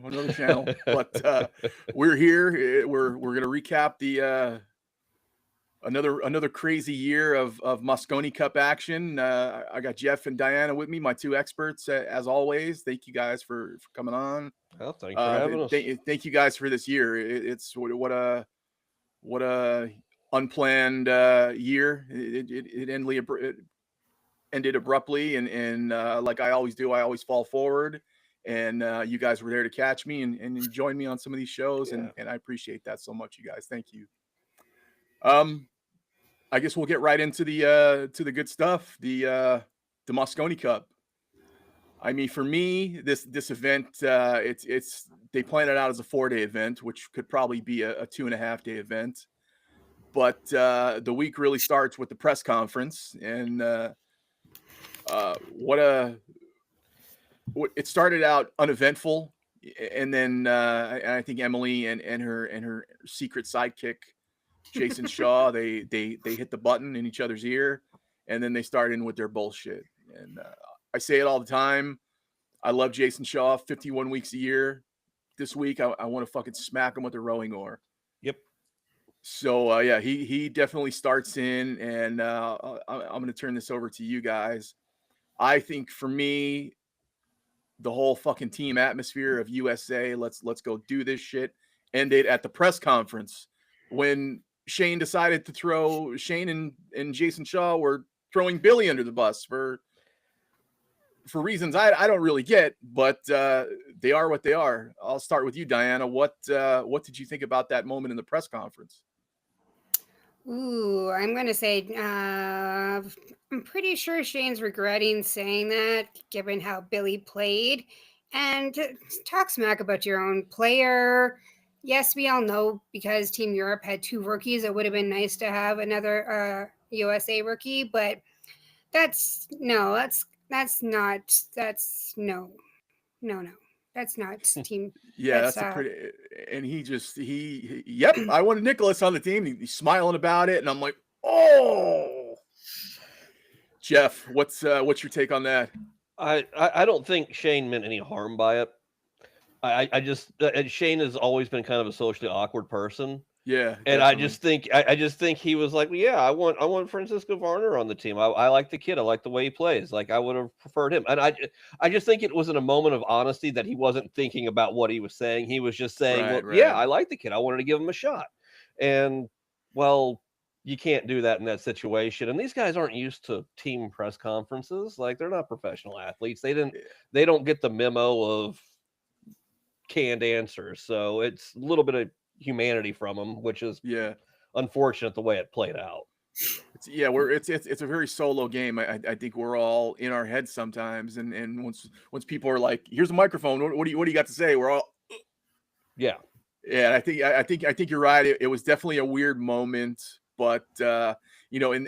another channel. But we're here. We're going to recap the another crazy year of Mosconi Cup action. I got Jeff and Diana with me, my two experts, as always. Thank you guys for coming on. Well, thanks for having us. Thank you guys for this year. It's what a unplanned year. It ended abruptly, and like I always do, I always fall forward. And you guys were there to catch me and join me on some of these shows, and I appreciate that so much, you guys. Thank you. I guess we'll get right into the good stuff. The Mosconi Cup. I mean, for me, this event, it's they plan it out as a 4-day event, which could probably be a 2.5-day event. But the week really starts with the press conference, and it started out uneventful, and then I think Emily and her secret sidekick Jason Shaw, they hit the button in each other's ear, and then they start in with their bullshit. And I say it all the time. I love Jason Shaw, 51 weeks a year. This week, I want to fucking smack him with a rowing oar. Yep. So, yeah, he definitely starts in, and I'm going to turn this over to you guys. I think for me, the whole fucking team atmosphere of USA, let's go do this shit, ended at the press conference when Shane decided to throw Shane and Jason Shaw were throwing Billy under the bus for reasons I don't really get, but they are what they are. I'll start with you, Diana. What did you think about that moment in the press conference? Ooh, I'm going to say I'm pretty sure Shane's regretting saying that, given how Billy played. And to talk smack about your own player. Yes, we all know because Team Europe had 2 rookies, it would have been nice to have another USA rookie, but that's no. That's not team. Yeah, that's a pretty. And yep. I wanted Nicholas on the team. He's smiling about it, and I'm like, oh. Jeff, what's your take on that? I don't think Shane meant any harm by it. I just Shane has always been kind of a socially awkward person. Yeah, and definitely. I just think he was like, yeah, I want Francisco Varner on the team. I like the kid. I like the way he plays. Like, I would have preferred him. And I just think it was in a moment of honesty that he wasn't thinking about what he was saying. He was just saying, right. Yeah, I like the kid. I wanted to give him a shot. And well, you can't do that in that situation. And these guys aren't used to team press conferences. Like, they're not professional athletes. They don't get the memo of canned answers. So it's a little bit of humanity from him, which is unfortunate the way it played out. It's a very solo game. I think we're all in our heads sometimes, and once people are like, "Here's a microphone. What do you got to say?" We're all yeah. I think you're right. It was definitely a weird moment, but and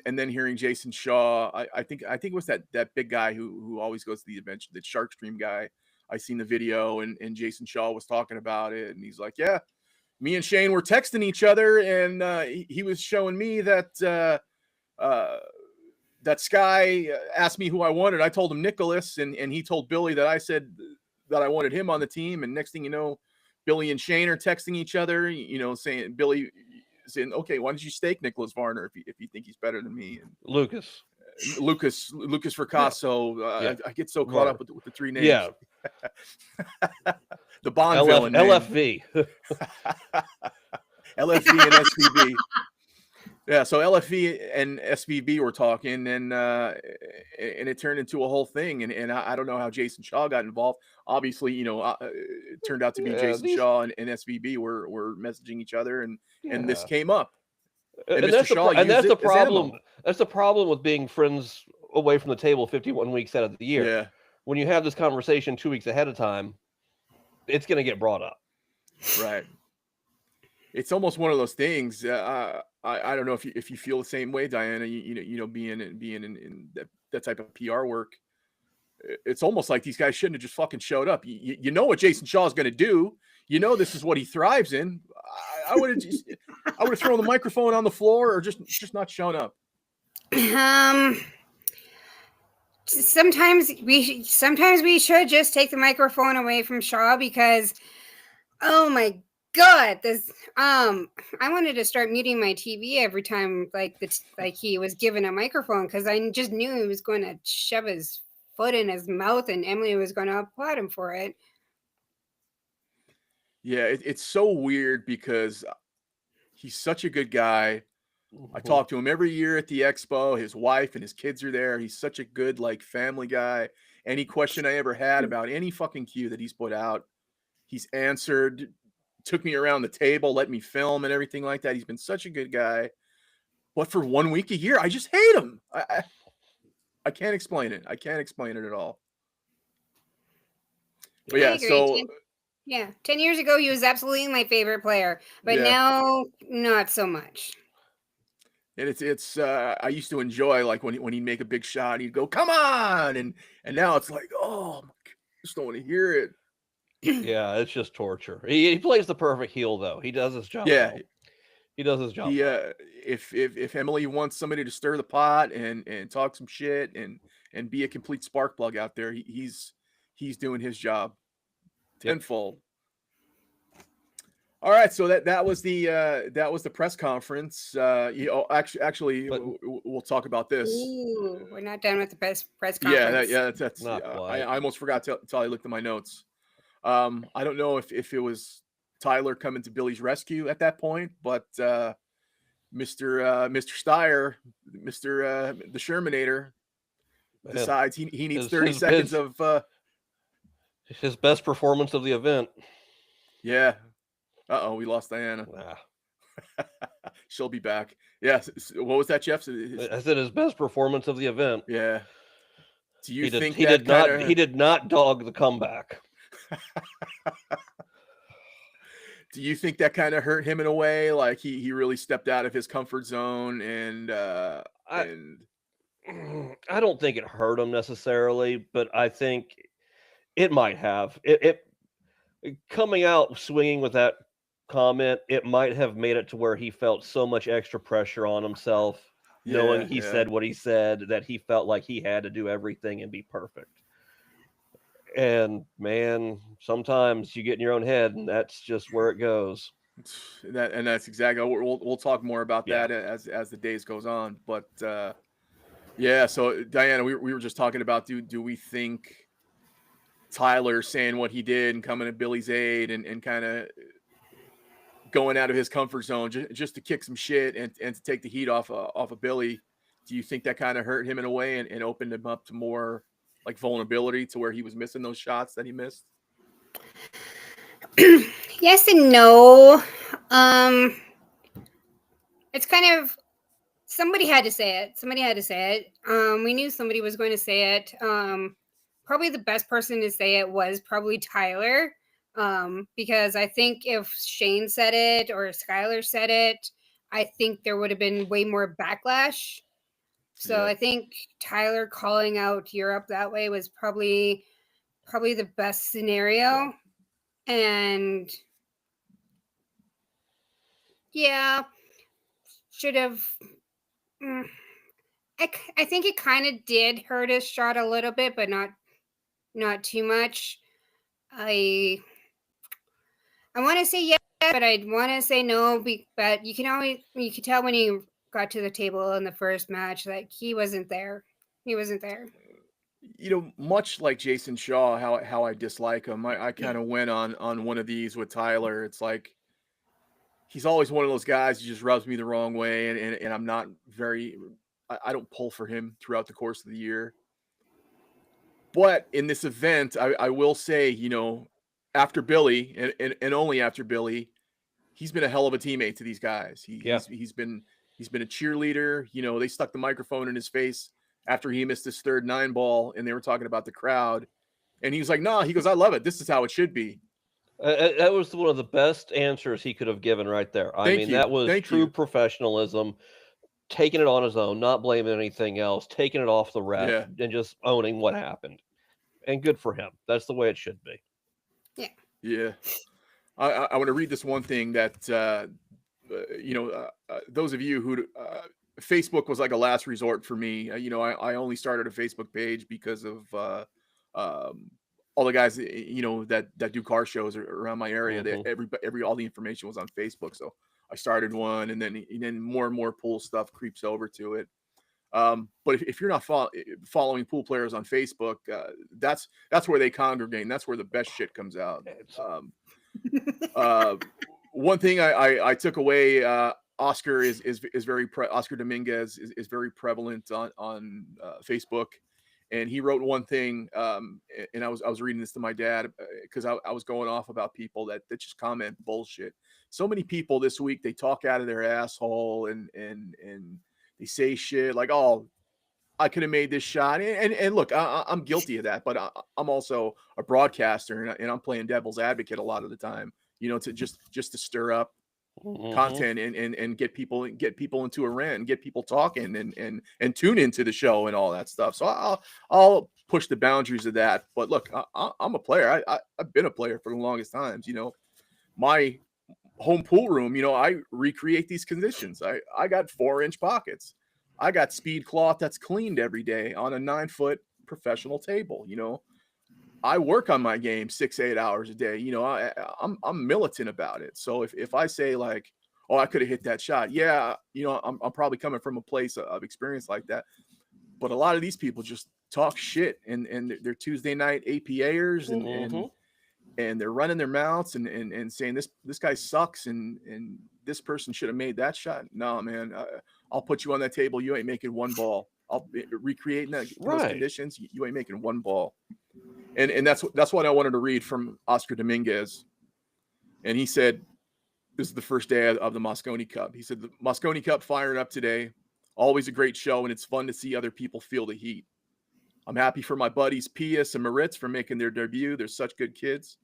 then hearing Jason Shaw, I think it was that big guy who always goes to the adventure, the Shark Stream guy. I seen the video, and Jason Shaw was talking about it, and he's like, yeah. Me and Shane were texting each other, and he was showing me that that Sky asked me who I wanted. I told him Nicholas, and he told Billy that I said that I wanted him on the team. And next thing you know, Billy and Shane are texting each other, saying Billy saying, okay, why don't you stake Nicholas Varner if you think he's better than me? And Lucas Fracasso. I get so caught up with the 3 names. Yeah. The Bond villain name. LFV. LFV and SVB. Yeah, so LFV and SVB were talking, and it turned into a whole thing. And I don't know how Jason Shaw got involved. Obviously, it turned out to be Jason Shaw and SVB were messaging each other, and this came up. And that's the problem. That's the problem with being friends away from the table 51 weeks out of the year. Yeah. When you have this conversation 2 weeks ahead of time, it's going to get brought up. Right. It's almost one of those things. I don't know if you feel the same way, Diana. Being in that type of PR work, it's almost like these guys shouldn't have just fucking showed up. You know what Jason Shaw is going to do. You know this is what he thrives in. I would have thrown the microphone on the floor or just not shown up. Sometimes we should just take the microphone away from Shaw, because Oh my god, this I wanted to start muting my TV every time like he was given a microphone because I just knew he was going to shove his foot in his mouth and Emily was going to applaud him for it. Yeah, it's so weird because he's such a good guy. I Mhm. talk to him every year at the expo. His wife and his kids are there. He's such a good like family guy. Any question I ever had about any fucking cue that he's put out, he's answered. Took me around the table, let me film and everything like that. He's been such a good guy. But for 1 week a year, I just hate him. I can't explain it. I can't explain it at all. But I yeah, agree. so 10 years ago he was absolutely my favorite player, but yeah. now not so much. And it's I used to enjoy like when he'd make a big shot, he'd go, "Come on!" And now it's like, oh my God, I just don't want to hear it. Yeah, it's just torture. He plays the perfect heel though. He does his job Yeah, well. He does his job he well. if Emily wants somebody to stir the pot and talk some shit and be a complete spark plug out there, he's doing his job Yep. tenfold. All right, so that was the press conference. Actually, But we'll talk about this. Ooh, we're not done with the press Yeah, conference. that's not quite. I almost forgot till I looked at my notes. I don't know if it was Tyler coming to Billy's rescue at that point, but Mr. Steyer, the Shermanator, Man, decides he needs his 30 his seconds his, of his best performance of the event. yeah. Uh-oh, we lost Diana. Nah. She'll be back. Yes. What was that, Jeff? I said his best performance of the event. Yeah. Do you He did think he that did kind not he of did not dog the comeback. do you think that kind of hurt him in a way? Like he really stepped out of his comfort zone I and I don't think it hurt him necessarily, but I think it might have. It coming out swinging with that comment, it might have made it to where he felt so much extra pressure on himself, knowing he yeah. said what he said, that he felt like he had to do everything and be perfect. And man, sometimes you get in your own head, and that's just where it goes. That's exactly we'll talk more about Yeah. that as the days goes on. But yeah, so Diana, we were just talking about do we think Tyler saying what he did and coming to Billy's aid and kind of going out of his comfort zone just to kick some shit and to take the heat off of Billy. Do you think that kind of hurt him in a way and opened him up to more like vulnerability to where he was missing those shots that he missed? Yes and no. Um, it's kind of somebody had to say it. Somebody had to say it. We knew somebody was going to say it. Probably the best person to say it was probably Tyler. Because I think if Shane said it or Skylar said it, I think there would have been way more backlash. So Yeah. I think Tyler calling out Europe that way was probably the best scenario. And yeah, should have. mm, I think it kind of did hurt his shot a little bit, but not too much. I want to say yes, but I want to say no. But you could tell when he got to the table in the first match, like he wasn't there. He wasn't there. Much like Jason Shaw, how I dislike him, I kind of went on one of these with Tyler. It's like he's always one of those guys who just rubs me the wrong way, and I'm not I don't pull for him throughout the course of the year. But in this event, I will say, after Billy and only after Billy, he's been a hell of a teammate to these guys. Yeah. He's been a cheerleader. They stuck the microphone in his face after he missed his third 9-ball, and they were talking about the crowd. And he was like, "No," he goes, "I love it. This is how it should be." That was one of the best answers he could have given right there. I mean, that was Thank true you. professionalism, taking it on his own, not blaming anything else, taking it off the ref, Yeah. and just owning what happened. And good for him. That's the way it should be. Yeah. Yeah. I want to read this one thing that those of you who Facebook was like a last resort for me. I only started a Facebook page because of all the guys that do car shows around my area. All the information was on Facebook, so I started one, and then more and more pool stuff creeps over to it. But if you're not following pool players on Facebook, that's where they congregate, and that's where the best shit comes out. One thing I took away, Oscar is very Oscar Dominguez is very prevalent on Facebook, and he wrote one thing, and I was reading this to my dad because I was going off about people that just comment bullshit. So many people this week, they talk out of their asshole and they say shit like, "Oh, I could have made this shot." And look, I'm guilty of that, but I'm also a broadcaster, and I'm playing devil's advocate a lot of the time. To just to stir up content and get people into a rant and get people talking and tune into the show and all that stuff. So I'll push the boundaries of that. But look, I'm a player. I've been a player for the longest times. My home pool room, I recreate these conditions. I got 4-inch pockets. I got speed cloth that's cleaned every day on a 9-foot professional table. I work on my game 6-8 hours a day. I'm militant about it. So if I say like, "Oh, I could have hit that shot," yeah, I'm probably coming from a place of experience like that. But a lot of these people just talk shit, and they're Tuesday night APAers, and they're running their mouths and saying this guy sucks and this person should have made that shot. No, man, I'll put you on that table. You ain't making one ball. I'll recreating those conditions. You ain't making one ball. And that's what I wanted to read from Oscar Dominguez. And he said, this is the first day of the Mosconi Cup. He said, "The Mosconi Cup firing up today. Always a great show, and it's fun to see other people feel the heat. I'm happy for my buddies Pius and Moritz for making their debut. They're such good kids.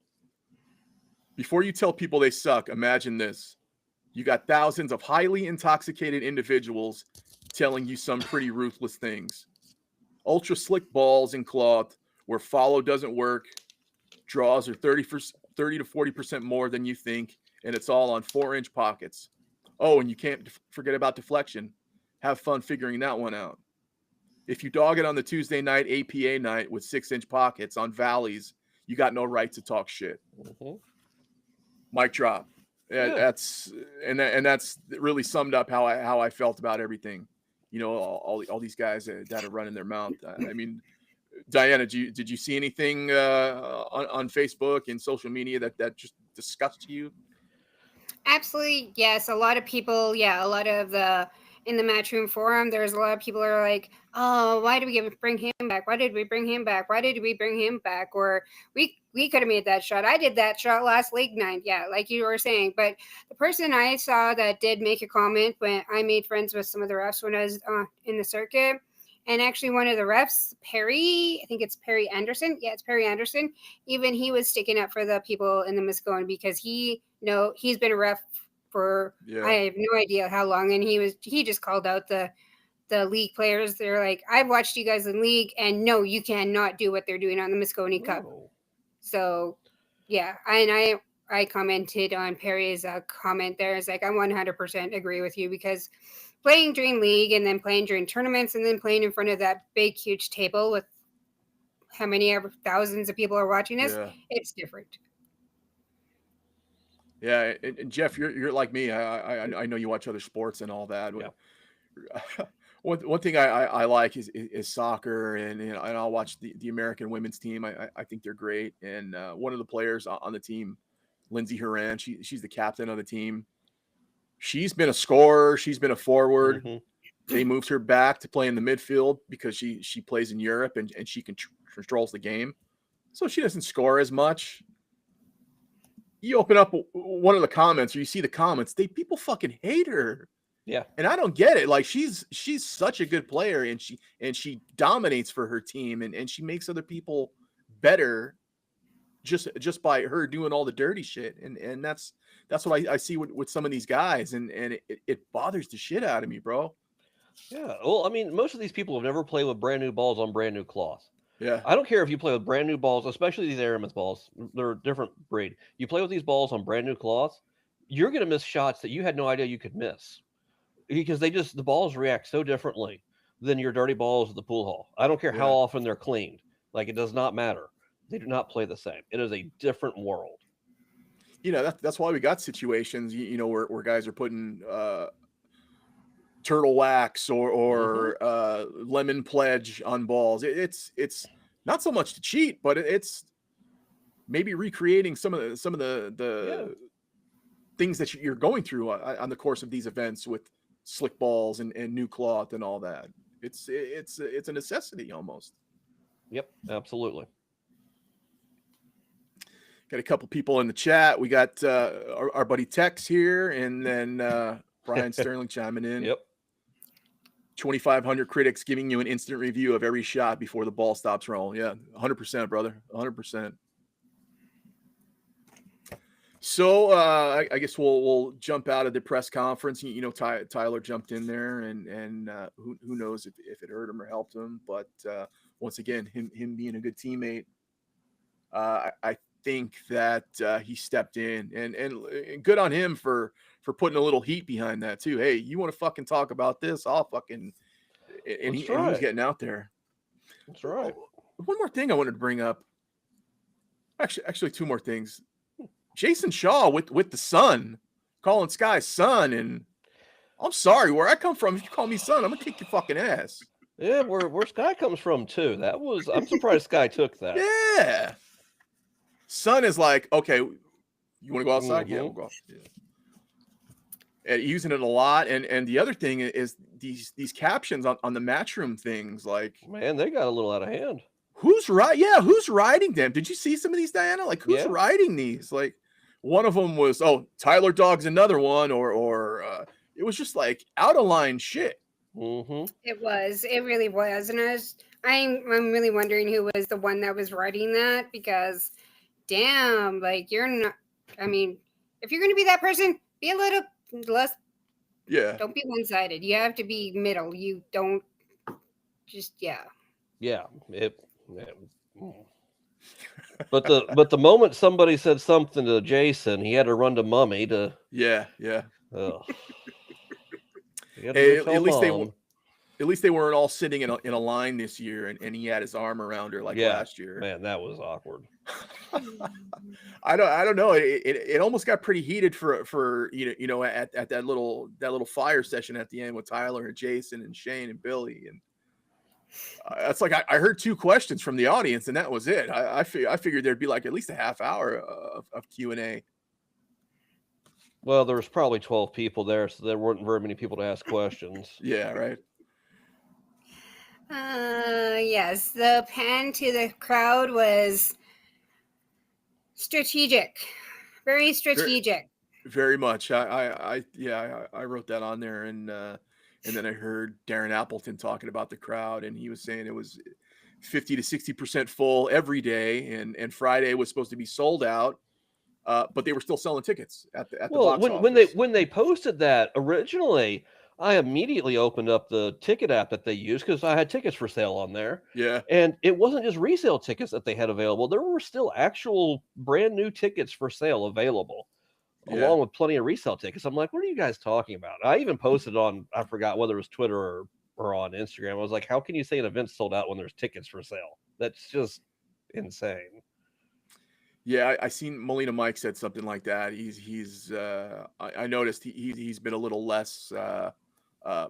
Before you tell people they suck, imagine this. You got thousands of highly intoxicated individuals telling you some pretty ruthless things. Ultra slick balls and cloth where follow doesn't work. Draws are 30 to 40% more than you think, and it's all on 4-inch pockets. Oh, and you can't forget about deflection. Have fun figuring that one out. If you dog it on the Tuesday night APA night with 6-inch pockets on valleys, you got no right to talk shit." Mic drop. That's really summed up how I felt about everything. All these guys that are running their mouth. I mean, Diana, did you see anything on Facebook and social media that just disgusts you? Absolutely, yes. A lot of people, a lot of in the Matchroom forum, there's a lot of people are like, "Oh, why did we bring him back? Why did we bring him back? Why did we bring him back?" Or we could have made that shot. I did that shot last league night. Yeah, like you were saying. But the person I saw that did make a comment when I made friends with some of the refs when I was in the circuit. And actually, one of the refs, Perry, I think it's Perry Anderson. Yeah, it's Perry Anderson. Even he was sticking up for the people in the Mosconi because he's been a ref for I have no idea how long, and he just called out the league players. They're like, "I've watched you guys in league, and no, you cannot do what they're doing on the Mosconi Cup." So, yeah, and I commented on Perry's comment there. It's like, I 100% agree with you because playing during league and then playing during tournaments and then playing in front of that big, huge table with how many thousands of people are watching us, it's different. Yeah, and Jeff, you're like me. I know you watch other sports and all that. Yeah. One thing I like is soccer, and I'll watch the American women's team. I think they're great. And one of the players on the team, Lindsey Horan, she's the captain of the team. She's been a scorer. She's been a forward. They moved her back to play in the midfield because she plays in Europe and she controls the game. So she doesn't score as much. You open up one of the comments or you see the comments, people fucking hate her. Yeah. And I don't get it. Like she's such a good player and she dominates for her team and she makes other people better just by her doing all the dirty shit. And that's what I see with some of these guys and it bothers the shit out of me, bro. Yeah. Well, I mean, most of these people have never played with brand new balls on brand new cloth. Yeah. I don't care if you play with brand new balls, especially these Aramis balls. They're a different breed. You play with these balls on brand new cloth, you're going to miss shots that you had no idea you could miss because the balls react so differently than your dirty balls at the pool hall. I don't care how often they're cleaned. Like, it does not matter. They do not play the same. It is a different world. That's why we got situations, where guys are putting turtle wax or lemon pledge on balls. It's not so much to cheat, but it's maybe recreating some of the things that you're going through on the course of these events with slick balls and new cloth and all that. It's a necessity almost. Yep, absolutely. Got a couple people in the chat. We got our buddy Tex here, and then Brian Sterling chiming in. Yep. 2,500 critics giving you an instant review of every shot before the ball stops rolling. Yeah, 100%, brother. 100%. So I guess we'll jump out of the press conference. Tyler jumped in there, and who knows if it hurt him or helped him. But once again, him being a good teammate, I think that he stepped in, and good on him for putting a little heat behind that too. Hey, you want to fucking talk about this? I'll fucking and he was getting out there. That's right. One more thing I wanted to bring up. Actually, two more things. Jason Shaw with the son, calling Sky son, and I'm sorry, where I come from, if you call me son, I'm gonna kick your fucking ass. Yeah, where Sky comes from too. I'm surprised Sky took that. Yeah. Son is like, okay, you want to go outside? Yeah, we'll go. Yeah. And using it a lot, and the other thing is these captions on the Matchroom things, like, man, they got a little out of hand. Who's writing them? Did you see some of these, Diana? Like, who's writing these? Like, one of them was, Tyler Dogg's another one, or it was just like out of line shit. Mm-hmm. It really was, and I'm really wondering who was the one that was writing that, because damn, like, you're not, I mean, if you're going to be that person, be a little less, don't be one-sided. You have to be middle. You don't just, But the moment somebody said something to Jason, he had to run to Mummy to Hey, at least they weren't all sitting in a line this year, and he had his arm around her like last year. Man, that was awkward. I don't know. It almost got pretty heated for at that little fire session at the end with Tyler and Jason and Shane and Billy, and that's like I heard two questions from the audience, and that was it. I figured there'd be like at least a half hour of Q&A. Well, there was probably 12 people there, so there weren't very many people to ask questions. Yeah, right. Yes, the pan to the crowd was strategic, very strategic. Very much. I wrote that on there, and then I heard Darren Appleton talking about the crowd, and he was saying it was 50 to 60% full every day, and Friday was supposed to be sold out. But they were still selling tickets at the box office. When they posted that originally, I immediately opened up the ticket app that they use, because I had tickets for sale on there. Yeah. And it wasn't just resale tickets that they had available. There were still actual brand new tickets for sale available, along with plenty of resale tickets. I'm like, what are you guys talking about? I even posted on, I forgot whether it was Twitter or on Instagram. I was like, how can you say an event's sold out when there's tickets for sale? That's just insane. Yeah, I seen Molina Mike said something like that. I noticed he's been a little less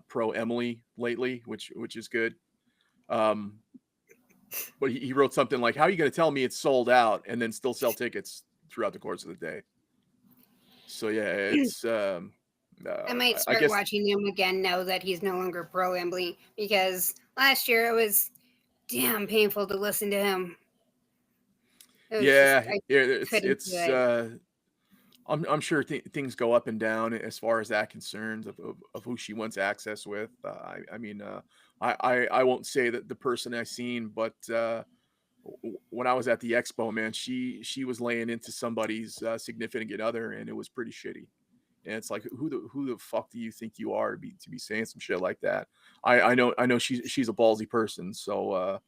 pro Emily lately, which is good. But he wrote something like, "How are you going to tell me it's sold out and then still sell tickets throughout the course of the day?" So yeah, it's. I might start watching him again now that he's no longer pro Emily, because last year it was damn painful to listen to him. It's I'm sure things go up and down as far as that concerns of who she wants access with. I won't say that the person I seen, but when I was at the expo, man, she was laying into somebody's significant other, and it was pretty shitty. And it's like, who the fuck do you think you are to be saying some shit like that? I know she's a ballsy person, so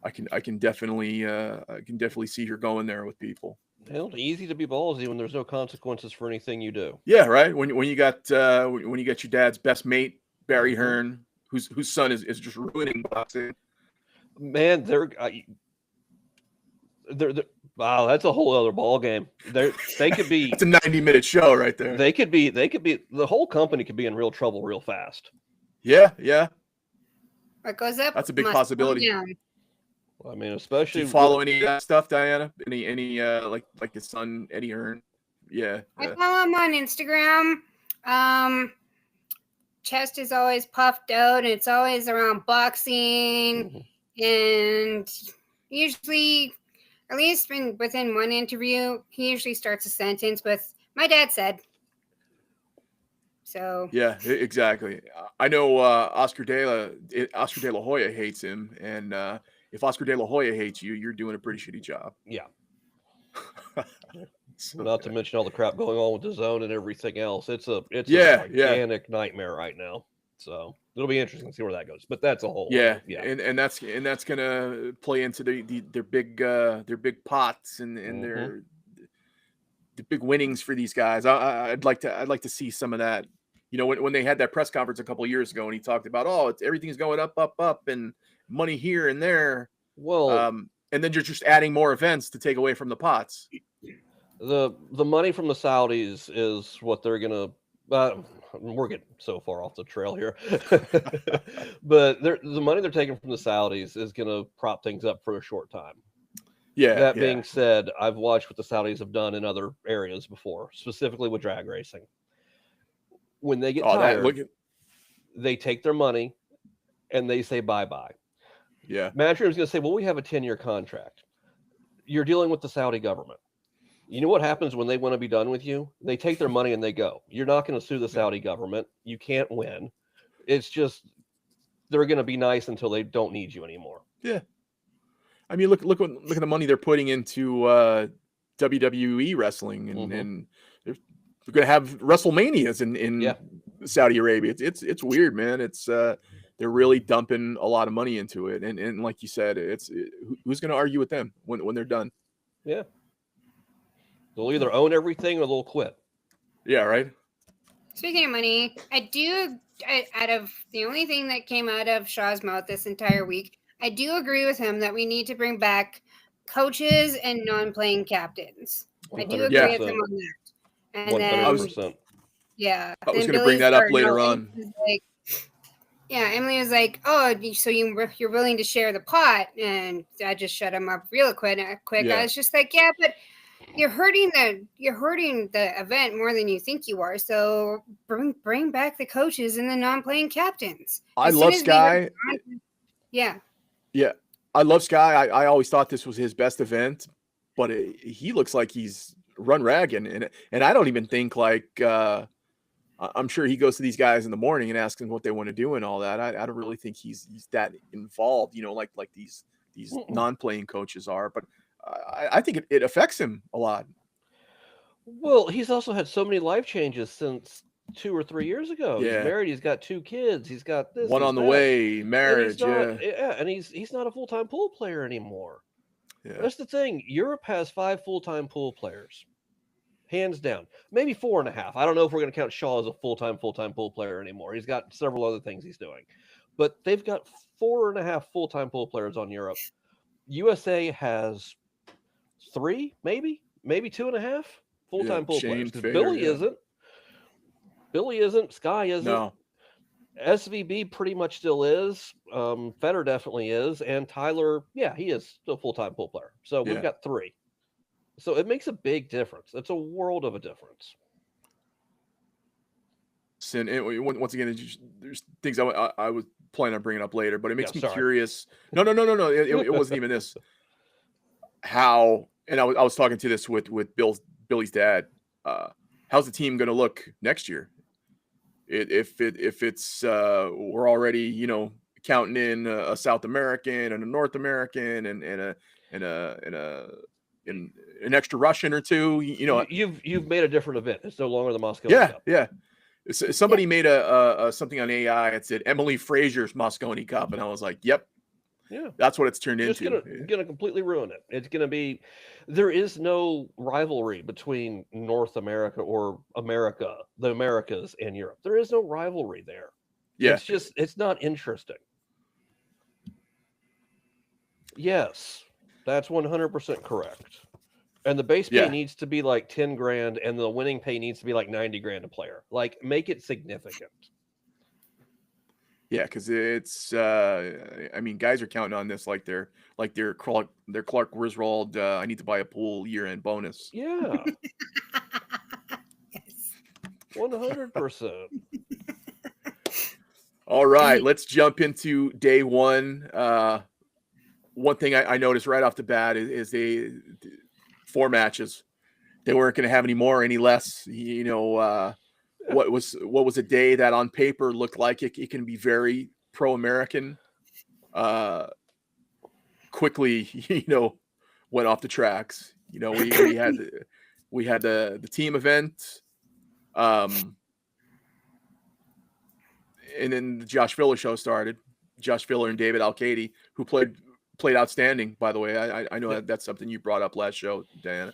I can definitely see her going there with people. Well, easy to be ballsy when there's no consequences for anything you do. Yeah, right. When you got your dad's best mate, Barry Hearn, whose son is just ruining boxing. Man, Wow, that's a whole other ball game. They could be. It's a 90-minute show right there. They could be. The whole company could be in real trouble real fast. Yeah. What goes up? That's a big must come possibility. down. I mean, Do especially you follow any of that stuff, Diana? Any like his son Eddie Hearn? Yeah. I follow him on Instagram. Chest is always puffed out, and it's always around boxing. And usually, at least within one interview, he usually starts a sentence with "My dad said." So Yeah, exactly. I know Oscar De La Hoya hates him, and if Oscar De La Hoya hates you, you're doing a pretty shitty job. Yeah. So, Not to mention all the crap going on with the zone and everything else. It's a Yeah, gigantic nightmare right now. So it'll be interesting to see where that goes. But that's a whole and that's gonna play into their big pots and their the big winnings for these guys. I'd like to see some of that. You know, when they had that press conference a couple of years ago, and he talked about everything's going up, and money here and there. Well, and then you're just adding more events to take away from the pots. the money from the Saudis is what they're gonna. We're getting so far off the trail here, but the money they're taking from the Saudis is gonna prop things up for a short time. Yeah. That being said, I've watched what the Saudis have done in other areas before, specifically with drag racing. When they get tired, they take their money and they say bye-bye. Yeah. Matchroom's going to say, well, we have a 10-year contract. You're dealing with the Saudi government. You know what happens when they want to be done with you? They take their money and they go. You're not going to sue the Saudi government. You can't win. It's just they're going to be nice until they don't need you anymore. Yeah. I mean, look at the money they're putting into WWE wrestling, and they're going to have WrestleManias in Saudi Arabia. It's weird, man. It's they're really dumping a lot of money into it, and like you said, who's going to argue with them when they're done? Yeah, they'll either own everything or they'll quit. Yeah, right. Speaking of money, out of the only thing that came out of Shaw's mouth this entire week, I do agree with him that we need to bring back coaches and non-playing captains. 100%. I do agree with him on that. And 100%. Then, yeah. I was going to bring that up later on. Emily was like, "Oh, so you're willing to share the pot?" And I just shut him up real quick. Yeah. I was just like, "Yeah, but you're hurting the event more than you think you are. So bring back the coaches and the non-playing captains." I love Sky. Yeah. Yeah, I love Sky. I always thought this was his best event, but he looks like he's run ragged, and I don't even think like I'm sure he goes to these guys in the morning and asks them what they want to do and all that. I don't really think he's that involved, you know, like these non-playing coaches are. But I think it affects him a lot. Well, he's also had so many life changes since 2 or 3 years ago. Yeah. He's married. He's got 2 kids. He's got this. One on the way, marriage. And he's not a full-time pool player anymore. Yeah. That's the thing. Europe has 5 full-time pool players, hands down. Maybe 4.5. I don't know if we're going to count Shaw as a full-time pool player anymore. He's got several other things he's doing, but they've got 4.5 full-time pool players on Europe. USA has 3, maybe 2.5 full-time pool players. Billy isn't. Sky isn't. No. SVB pretty much still is. Federer definitely is. And Tyler, he is still a full-time pool player. So we've got 3. So it makes a big difference. It's a world of a difference. And once again, there's things I was planning on bringing up later, but it makes me curious. No. It wasn't even this. How, and I was talking to this with Billy's dad. How's the team going to look next year? If it's we're already, you know, counting in a South American and a North American and an extra Russian or 2, you know, you've made a different event. It's no longer the Mosconi Cup. Yeah. Somebody made a something on AI. It said Emily Frazier's Mosconi Cup, and I was like, yep. Yeah, that's what it's turned into. Gonna completely ruin it. It's gonna be. There is no rivalry between North America or the Americas, and Europe. There is no rivalry there. Yeah, it's not interesting. Yes, That's 100% correct. And the base pay needs to be like 10 grand, and the winning pay needs to be like 90 grand a player. Like, make it significant. Yeah, because it's I mean, guys are counting on this like they're Clark Griswold. I need to buy a pool year-end bonus. Yeah, Yes. 100%. All right, let's jump into day one. One thing I noticed right off the bat is they 4 matches. They weren't going to have any less. You know, what was a day that on paper looked like it can be very pro-American. Quickly, you know, went off the tracks. You know, we had the team event, and then the Josh Filler show started. Josh Filler and David Al-Kaidi, who played outstanding, by the way. I know that's something you brought up last show, Diana.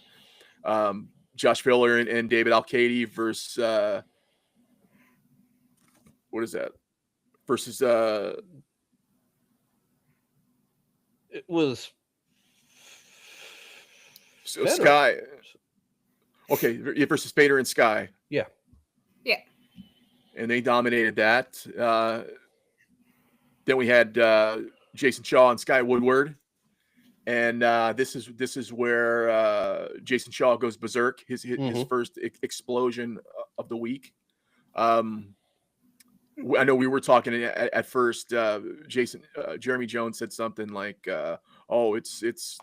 Josh Filler and David Al-Kaidi versus what is that? Versus It was Sky. Okay, versus Spader and Sky. Yeah. Yeah. And they dominated that. Then we had Jason Shaw and Sky Woodward. And this is where Jason Shaw goes berserk, his first explosion of the week. I know we were talking at first. Jeremy Jones said something like, "Oh, it's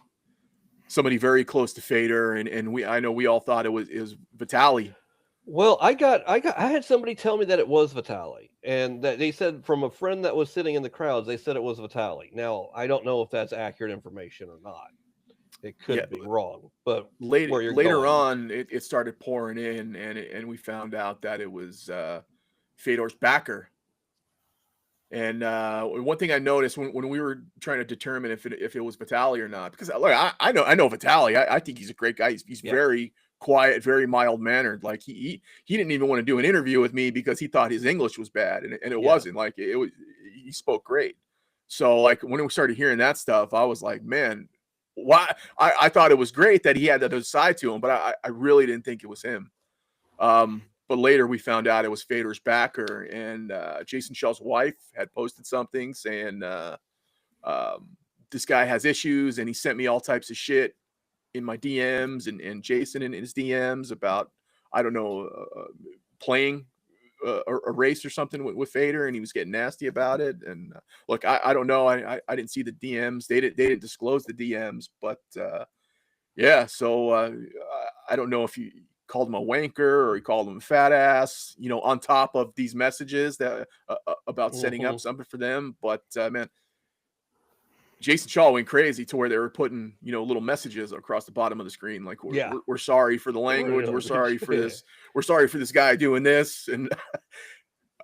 somebody very close to Fader," and I know we all thought it was Vitali. Well, I had somebody tell me that it was Vitali, and that they said from a friend that was sitting in the crowds, they said it was Vitali. Now, I don't know if that's accurate information or not. It could be wrong, but later on, it started pouring in, and we found out that it was Fedor's backer. And one thing I noticed when we were trying to determine if it was Vitali or not, because look, I know Vitali. I think he's a great guy. He's very quiet, very mild mannered. Like he didn't even want to do an interview with me because he thought his English was bad, and it wasn't. Like it was, he spoke great. So like when we started hearing that stuff, I was like, man, why? I thought it was great that he had that other side to him, but I really didn't think it was him. But later we found out it was Fedor's backer, and Jason Shaw's wife had posted something saying this guy has issues, and he sent me all types of shit in my DMs and Jason in his DMs about, I don't know, playing a race or something with Fader, and he was getting nasty about it. And look, I don't know. I didn't see the DMs. They didn't disclose the DMs, but yeah. So I don't know if he called him a wanker or he called him a fat ass, you know, on top of these messages that about setting up something for them. But man, Jason Shaw went crazy to where they were putting, you know, little messages across the bottom of the screen. Like, we're sorry for the language. We're sorry for this. We're sorry for this guy doing this. And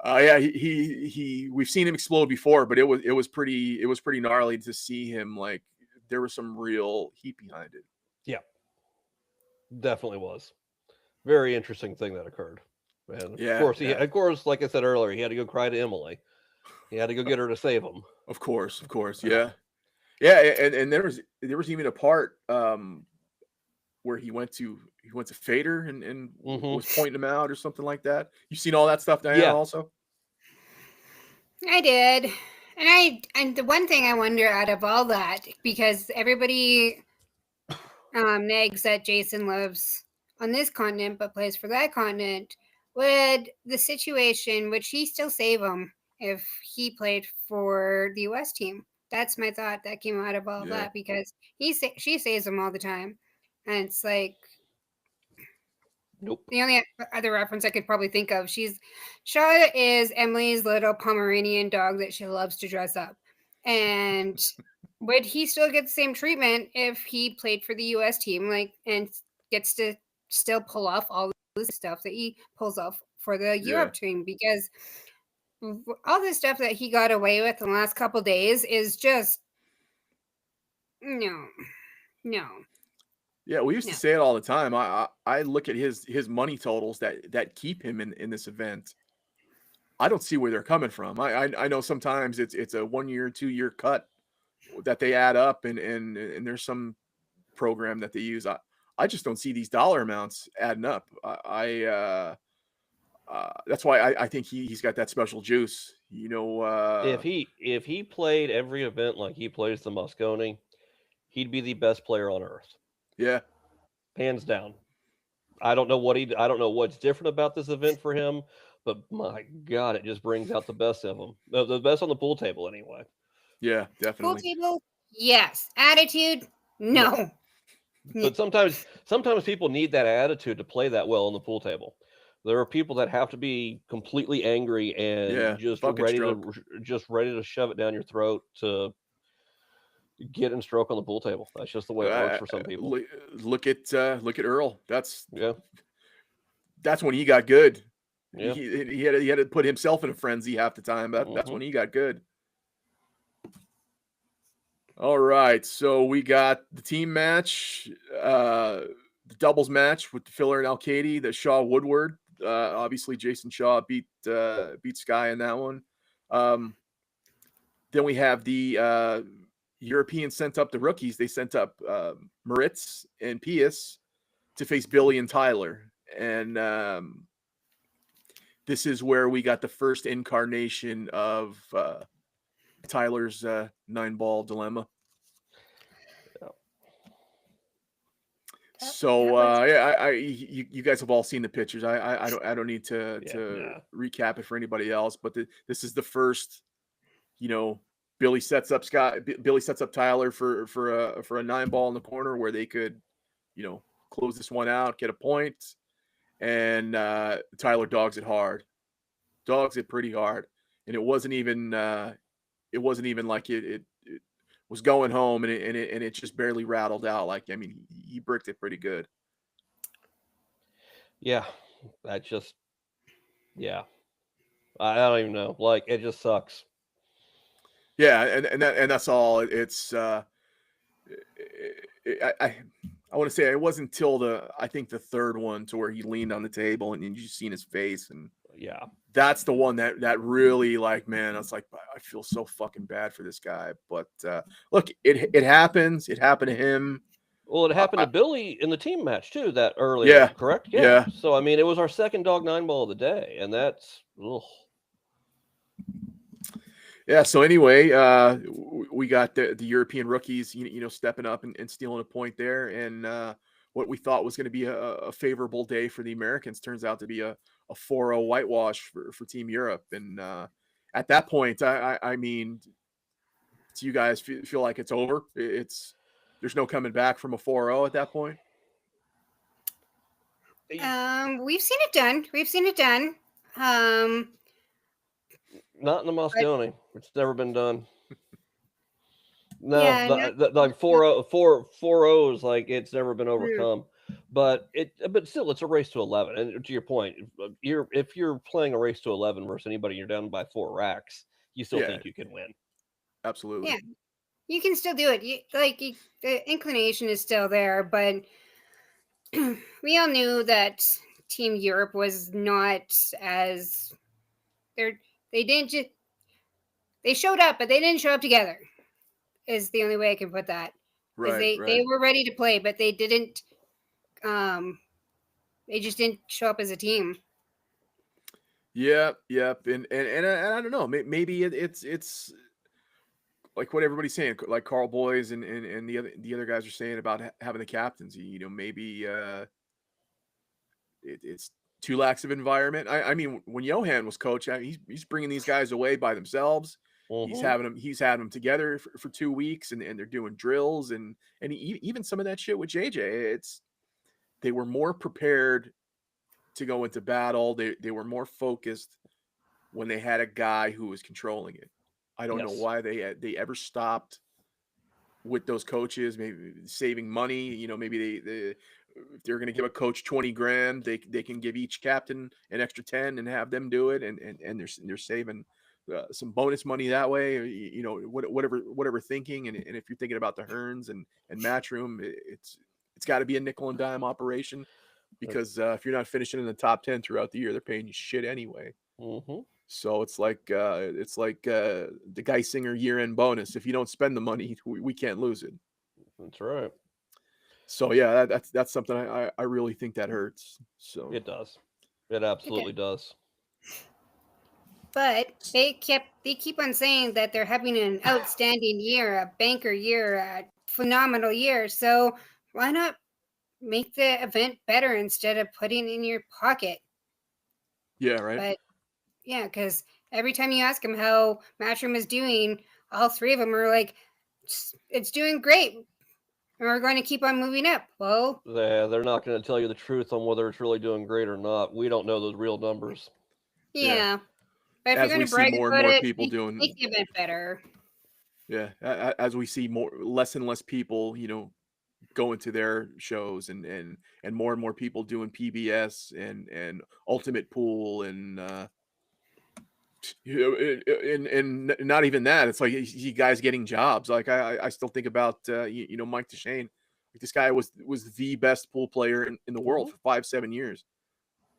yeah, we've seen him explode before, but it was pretty gnarly to see him. Like, there was some real heat behind it. Yeah, definitely was. Very interesting thing that occurred. And of course, like I said earlier, he had to go cry to Emily. He had to go get her to save him. Of course, yeah. Yeah, and there was even a part where he went to Fader and was pointing him out or something like that. You've seen all that stuff, Diana, also? I did. And the one thing I wonder out of all that, because everybody nags that Jason lives on this continent but plays for that continent, would he still save him if he played for the US team? That's my thought that came out of all that, because she saves him all the time. And it's like, nope. The only other reference I could probably think of, Shaw is Emily's little Pomeranian dog that she loves to dress up. And would he still get the same treatment if he played for the US team, like, and gets to still pull off all this stuff that he pulls off for the Europe team? Because all this stuff that he got away with in the last couple days is just no. Yeah, we used to say it all the time. I look at his money totals that keep him in this event. I don't see where they're coming from. I know sometimes it's a 1 year, 2 year cut that they add up, and there's some program that they use. I just don't see these dollar amounts adding up. That's why I think he's got that special juice. If he played every event like he plays the Mosconi, he'd be the best player on earth, yeah, hands down. I don't know what's different about this event for him, but my God, it just brings out the best of him. The best on the pool table, anyway. yeah, Pool definitely. table, yes. Attitude, no. But sometimes people need that attitude to play that well on the pool table. There are people that have to be completely angry and Yeah, just fucking stroke. ready to shove it down your throat to get and stroke on the pool table. That's just the way it works for some people. Look at Earl. Yeah, That's when he got good. yeah. He had to put himself in a frenzy half the time. That's when he got good. All right, so we got the team match, the doubles match with the Filler and Al-Kaidi, the Shaw Woodward. Obviously, Jason Shaw beat Sky in that one. Then we have the Europeans sent up the rookies. They sent up Moritz and Pius to face Billy and Tyler. And this is where we got the first incarnation of Tyler's 9-ball dilemma. So you guys have all seen the pictures. I don't need to recap it for anybody else. But this is the first. Billy sets up Tyler for a 9-ball in the corner where they could, close this one out, get a point, and Tyler dogs it hard, pretty hard, and it wasn't even like it was going home, and it just barely rattled out. Like, I mean, he bricked it pretty good. Yeah, that just, yeah. I don't even know. Like, it just sucks. Yeah, and that's all. It's I want to say it wasn't until I think the third one to where he leaned on the table and you just seen his face, and yeah, that's the one that really, like, man, I was like, I feel so fucking bad for this guy. But look, it happens. It happened to him. Well, it happened to Billy in the team match too. That earlier, Yeah, correct? Yeah. So I mean, it was our second dog 9-ball of the day, and that's ugh. Yeah. So anyway, we got the European rookies, stepping up and stealing a point there, and what we thought was going to be a favorable day for the Americans turns out to be a 4-0 whitewash for Team Europe. And at that point, I mean, do you guys feel like it's over? There's no coming back from a 4-0 at that point. We've seen it done. Not in the Mosconi. It's never been done. No, Yeah, like 4-0s, like it's never been overcome. But still, it's a race to 11. And to your point, if you're playing a race to 11 versus anybody, you're down by 4 racks. You still think you can win. Absolutely. Yeah, you can still do it. The inclination is still there, but we all knew that Team Europe was not as they showed up, but they didn't show up together. Is the only way I can put that. Right. They were ready to play, but they didn't. They just didn't show up as a team. Yep. And I don't know. Maybe it's like what everybody's saying, like Carl Boys and the other guys are saying about having the captaincy. Maybe it's too lax of environment. I mean, when Johan was coach, he's bringing these guys away by themselves. Mm-hmm. He's had them together for 2 weeks, and they're doing drills and even some of that shit with JJ. They were more prepared to go into battle. They were more focused when they had a guy who was controlling it. I don't know why they ever stopped with those coaches. Maybe saving money. Maybe they if they're going to give a coach 20 grand, they can give each captain an extra 10 and have them do it, and they're saving some bonus money that way. Whatever thinking, and if you're thinking about the Hearns and Matchroom, it's got to be a nickel and dime operation, because if you're not finishing in the top 10 throughout the year, they're paying you shit anyway. Mm-hmm. So it's like the Geisinger year-end bonus. If you don't spend the money, we can't lose it. That's right. So yeah, that's something I really think that hurts. So It does. It absolutely does. But they keep on saying that they're having an outstanding year, a banker year, a phenomenal year. So why not make the event better instead of putting it in your pocket? yeah, right. But yeah, because every time you ask them how Matchroom is doing, all three of them are like, it's doing great. And we're going to keep on moving up. Well, They're not going to tell you the truth on whether it's really doing great or not. We don't know those real numbers. yeah. But if you're As going we to see brag more and about more it, people make doing, the event better. yeah, as we see less and less people, going to their shows, and more people doing PBS and Ultimate Pool, and and not even that. It's like you guys getting jobs. Like I still think about Mike DeShane. Like, this guy was the best pool player in the world for 5-7 years.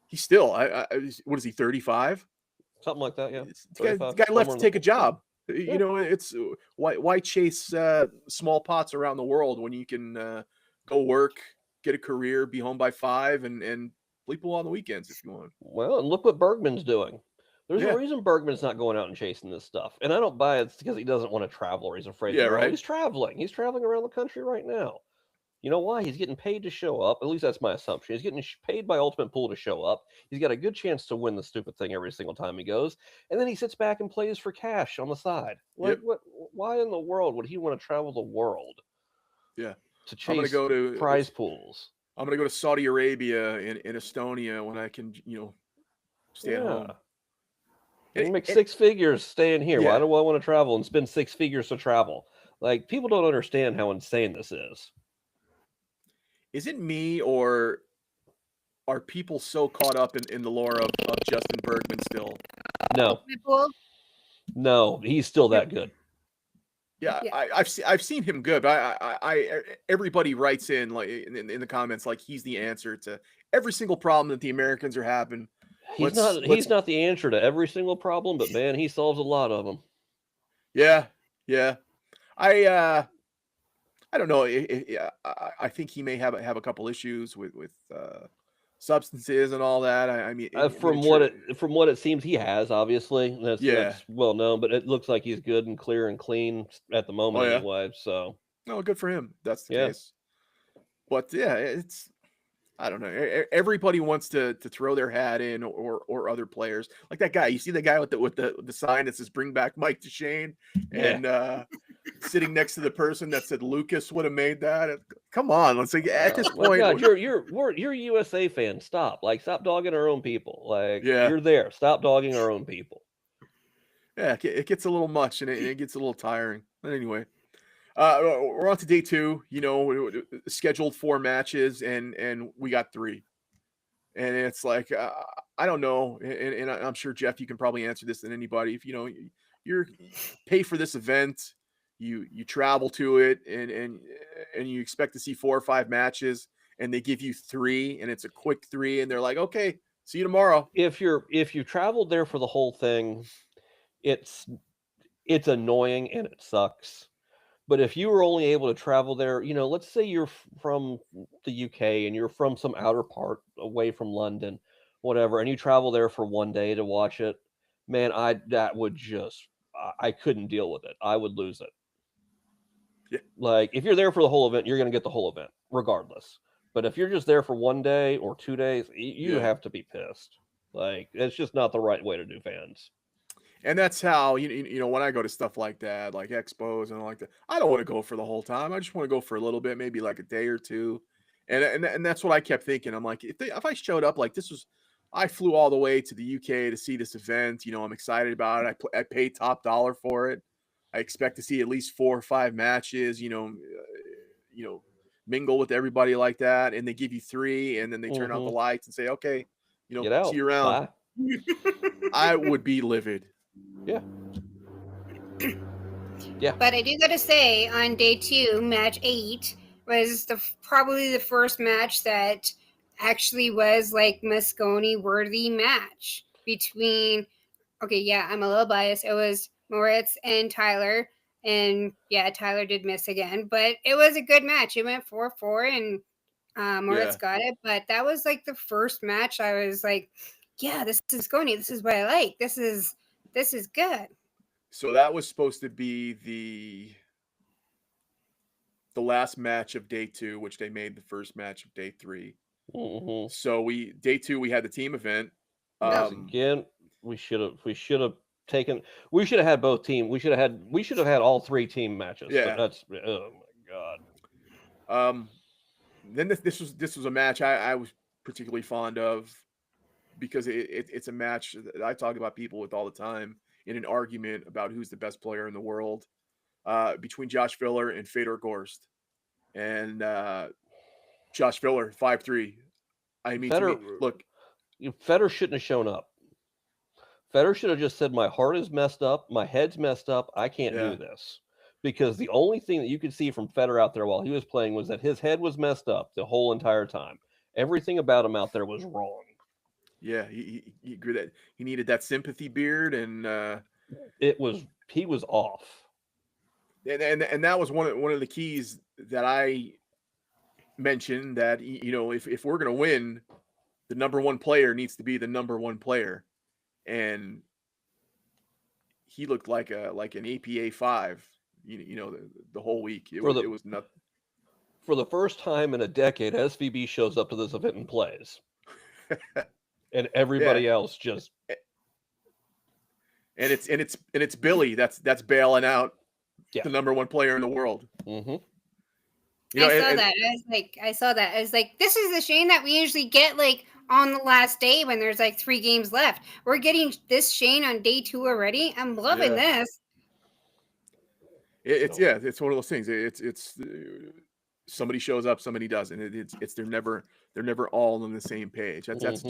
He's still what is he, 35? Something like that, yeah. The 35, guy left somewhere to in take a the, yeah. job. Yeah. It's why chase small pots around the world when you can go work, get a career, be home by 5, and play pool on the weekends if you want. Well, and look what Bergman's doing. There's a Yeah, reason Bergman's not going out and chasing this stuff. And I don't buy it's because he doesn't want to travel or he's afraid to yeah, travel. right. He's traveling. He's traveling around the country right now. You know why? He's getting paid to show up. At least that's my assumption. He's getting paid by Ultimate Pool to show up. He's got a good chance to win the stupid thing every single time he goes. And then he sits back and plays for cash on the side. Like, Yep. what? Why in the world would he want to travel the world Yeah. to I'm gonna chase go to prize pools? I'm gonna go to Saudi Arabia in Estonia when I can, stay at Yeah. home. You can make And 6 figures staying here. Why yeah, do I want to travel and spend 6 figures to travel? Like, people don't understand how insane this is. is it me, or are people so caught up in the lore of Justin Bergman still? No, Ultimate Pool? no, he's still that good. Yeah, Yeah. I've seen him good, but everybody writes in, like, in the comments, like he's the answer to every single problem that the Americans are having. He's Let's not he's not the answer to every single problem, but man, he solves a lot of them. yeah, yeah. I don't know. I think he may have a couple issues with substances and all that. I mean, From what it seems, he has obviously yeah. that's well known, but it looks like he's good and clear and clean at the Oh moment yeah. anyway. So No, good for him. That's the yeah, case. But yeah, I don't know. Everybody wants to throw their hat in, or other players, like that guy. You see the guy with the sign that says "Bring back Mike DeShane," yeah. and sitting next to the person that said Lucas would have made that. Come on, let's say at this My point. God, you're a USA fan. Stop, stop dogging our own people. Like, Yeah, you're there. Stop dogging our own people. yeah, it gets a little much, and it gets a little tiring. But anyway, we're on to day 2. Scheduled 4 matches, and we got 3. And it's like, I don't know, and I'm sure, Jeff, you can probably answer this than anybody. If you're pay for this event, you travel to it, and you expect to see 4 or 5 matches, and they give you 3, and it's a quick 3, and they're like, okay, see you tomorrow. If you traveled there for the whole thing, it's annoying and it sucks. But if you were only able to travel there, let's say you're from the UK and you're from some outer part away from London, whatever, and you travel there for one day to watch it, man, I couldn't deal with it. I would lose it. Yeah, Like, if you're there for the whole event, you're going to get the whole event regardless. But if you're just there for one day or 2 days, you yeah. have to be pissed. Like, it's just not the right way to do fans. And that's how, when I go to stuff like that, like expos and all like that, I don't want to go for the whole time. I just want to go for a little bit, maybe like a day or 2. And that's what I kept thinking. I'm like, if I showed up, like, I flew all the way to the UK to see this event. I'm excited about it. I paid top dollar for it. I expect to see at least 4 or 5 matches. Mingle with everybody like that, and they give you 3, and then they turn out the lights and say, okay, Get see out. you around. Bye. I would be livid. Yeah. Yeah. But I do gotta say, on day 2, match 8 was probably the first match that actually was like Mosconi worthy match between okay, yeah, I'm a little biased. It was Moritz and Tyler. And yeah, Tyler did miss again, but it was a good match. It went 4-4 and Moritz got it. But that was like the first match I was like, yeah, this is Mosconi. This is what I like. This is good. So that was supposed to be the last match of day 2, which they made the first match of day 3. Mm-hmm. So day 2 we had the team event. Again, we should have taken. We should have had both team. We should have had all 3 team matches. Yeah. But that's oh my god. Then this was a match I was particularly fond of because it's a match that I talk about people with all the time in an argument about who's the best player in the world, between Josh Filler and Fedor Gorst. And Josh Filler, 5'3". I mean, Fedor, to me, look, Fedor shouldn't have shown up. Fedor should have just said, "My heart is messed up, my head's messed up, I can't do this." Because the only thing that you could see from Fedor out there while he was playing was that his head was messed up the whole entire time. Everything about him out there was wrong. Yeah, he agreed that he needed that sympathy beard, and he was off. And that was one of the keys that I mentioned, that if we're gonna win, the number 1 player needs to be the number 1 player, and he looked like an APA 5, the whole week. It was nothing. For the first time in a decade, SVB shows up to this event and plays, and everybody else just. And it's Billy that's bailing out the number 1 player in the world. Mm-hmm. I saw that. I was like, this is the Shane that we usually get like on the last day when there's like 3 games left. We're getting this Shane on day 2 already. I'm loving this. It's one of those things. It's somebody shows up, somebody doesn't. It's they're never all on the same page. That's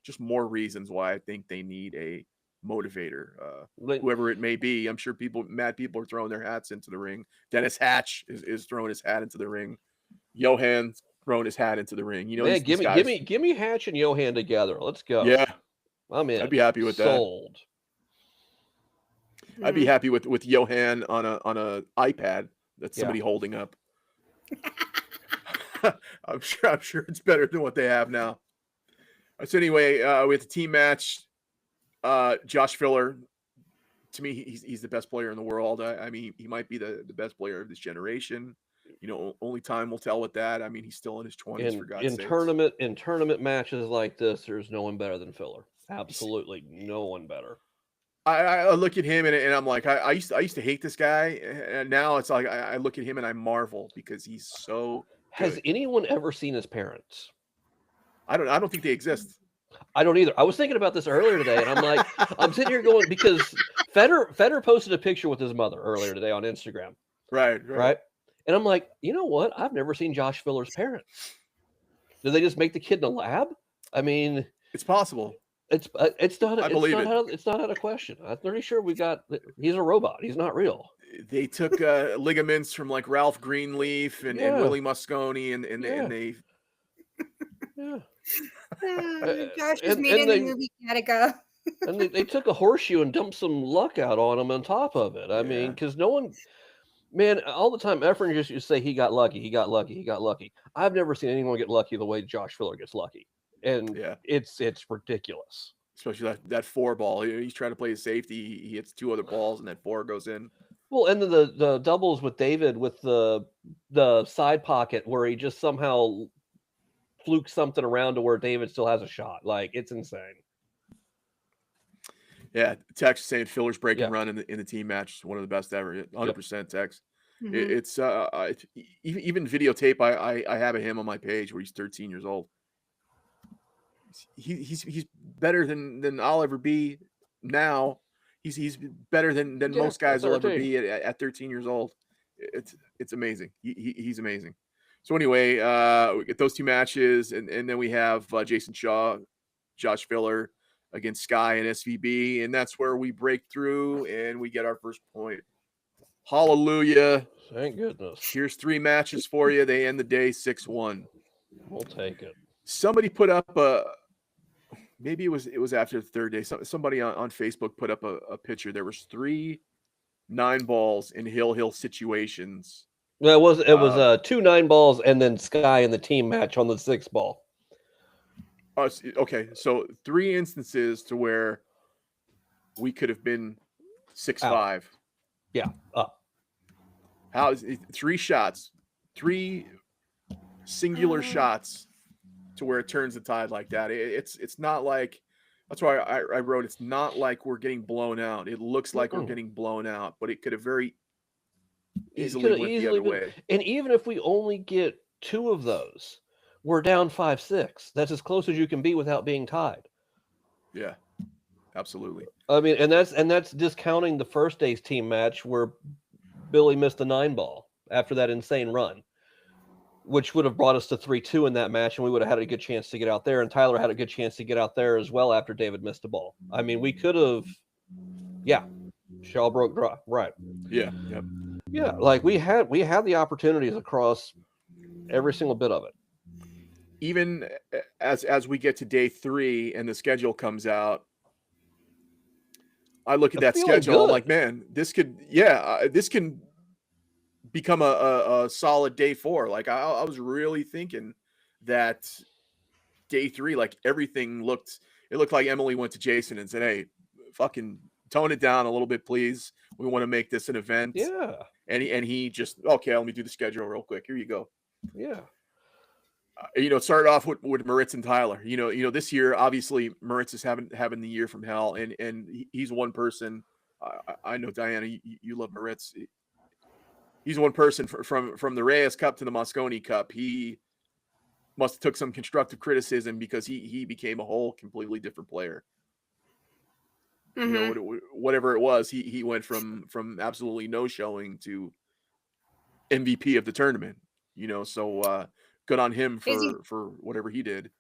just more reasons why I think they need a motivator, whoever it may be. I'm sure mad people are throwing their hats into the ring. Dennis Hatch is throwing his hat into the ring. Johan's throwing his hat into the ring. Man, give me Hatch and Johan together. Let's go. Yeah, I'm in. I'd be happy with Sold. I'd be happy with Johan on a iPad that somebody holding up. I'm sure it's better than what they have now. So anyway, with the team match, Josh Filler, to me, he's the best player in the world. I mean, he might be the best player of this generation. Only time will tell with that. I mean, he's still in his 20s, for God's sake. In tournament matches like this, there's no one better than Filler. Absolutely no one better. I look at him and I'm like, I used to hate this guy, and now it's like I look at him and I marvel because he's so good. Has anyone ever seen his parents? I don't think they exist. I don't either. I was thinking about this earlier today, and I'm like, I'm sitting here going, because Fedor posted a picture with his mother earlier today on Instagram. Right. And I'm like, you know what? I've never seen Josh Filler's parents. Did they just make the kid in a lab? I mean, it's possible. It's not. I believe it. It's not out of question. I'm pretty sure he's a robot. He's not real. They took ligaments from like Ralph Greenleaf and Willie Mosconi, and they. Yeah. Josh was made in the movie Gattaca. And they took a horseshoe and dumped some luck out on him on top of it. I mean, because no one, man, all the time, Efren just used to say he got lucky, he got lucky, he got lucky. I've never seen anyone get lucky the way Josh Filler gets lucky. And it's ridiculous. Especially that 4 ball. He's trying to play his safety. He hits 2 other balls, and that 4 goes in. Well, and then the doubles with David with the side pocket where he just somehow fluke something around to where David still has a shot. Like, it's insane. Yeah, Tex saying Filler's break and run in the team match is one of the best ever. 100% Tex. Mm-hmm. It's even videotape I have of him on my page where he's 13 years old. He's better than I'll ever be now. He's better than most guys will ever be at 13 years old. It's amazing. He's amazing. So anyway, we get those 2 matches, and then we have Jason Shaw, Josh Filler against Sky and SVB, and that's where we break through and we get our first point. Hallelujah. Thank goodness. Here's 3 matches for you. They end the day 6-1. We'll take it. Somebody put up maybe it was after the third day. Somebody on Facebook put up a picture. There was 3 9 balls in Hill situations. Well, it was Um, 2 9 balls and then Sky in the team match on the 6 ball. okay, so 3 instances to where we could have been 6-5. Yeah, up. How is it 3 shots, 3 singular shots to where it turns the tide like that? It's not like that's why I wrote it's not like we're getting blown out. It looks like we're getting blown out, but it could have very easily went the other way. And even if we only get 2 of those, we're down 5-6. That's as close as you can be without being tied. Yeah, absolutely. I mean, and that's discounting the first day's team match where Billy missed the 9 ball after that insane run, which would have brought us to 3-2 in that match, and we would have had a good chance to get out there. And Tyler had a good chance to get out there as well after David missed the ball. I mean, we could have, Shaw broke draw, right? Yeah, yep. Yeah, like we had the opportunities across every single bit of it. Even as we get to day 3 and the schedule comes out, I look at that schedule. I'm like, man, this can become a solid day 4. Like I was really thinking that day 3, like everything looked like Emily went to Jason and said, hey, fucking tone it down a little bit, please. We want to make this an event. Yeah. And he just, okay, let me do the schedule real quick. Here you go. Yeah. It started off with Moritz and Tyler. This year, obviously, Moritz is having the year from hell, and he's one person. I know, Diana, you love Moritz. He's one person from the Reyes Cup to the Mosconi Cup. He must have took some constructive criticism because he became a whole completely different player. Mm-hmm. Whatever it was, he went from absolutely no showing to MVP of the tournament. So good on him for whatever he did.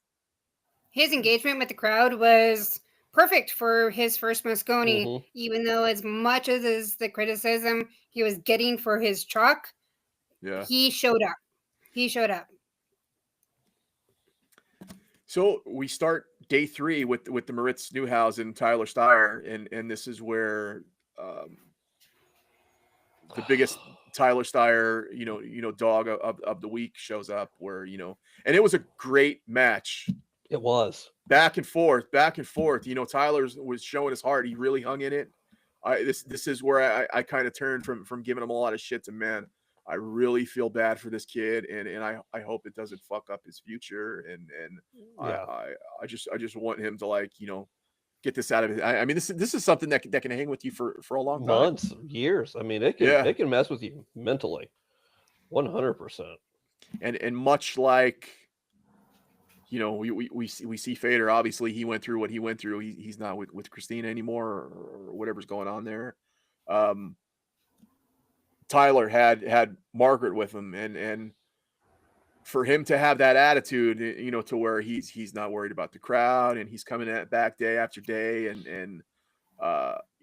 His engagement with the crowd was perfect for his first Mosconi, even though as much as the criticism he was getting for his chalk, he showed up. So we start day 3 with the Moritz Newhouse and Tyler Steyer, and this is where the biggest Tyler Steyer, dog of the week shows up. Where and it was a great match. It was back and forth. Tyler was showing his heart. He really hung in it. This is where I kind of turned from giving him a lot of shit to, man, I really feel bad for this kid, and I hope it doesn't fuck up his future. And I just want him to get this out of it. I mean, this is something that can hang with you for a long time, months, years. I mean, it can mess with you mentally, 100%. And much like we see Fader. Obviously, he went through what he went through. He's not with Christina anymore, or whatever's going on there. Tyler had Margaret with him, and for him to have that attitude, to where he's not worried about the crowd, and he's coming back day after day, and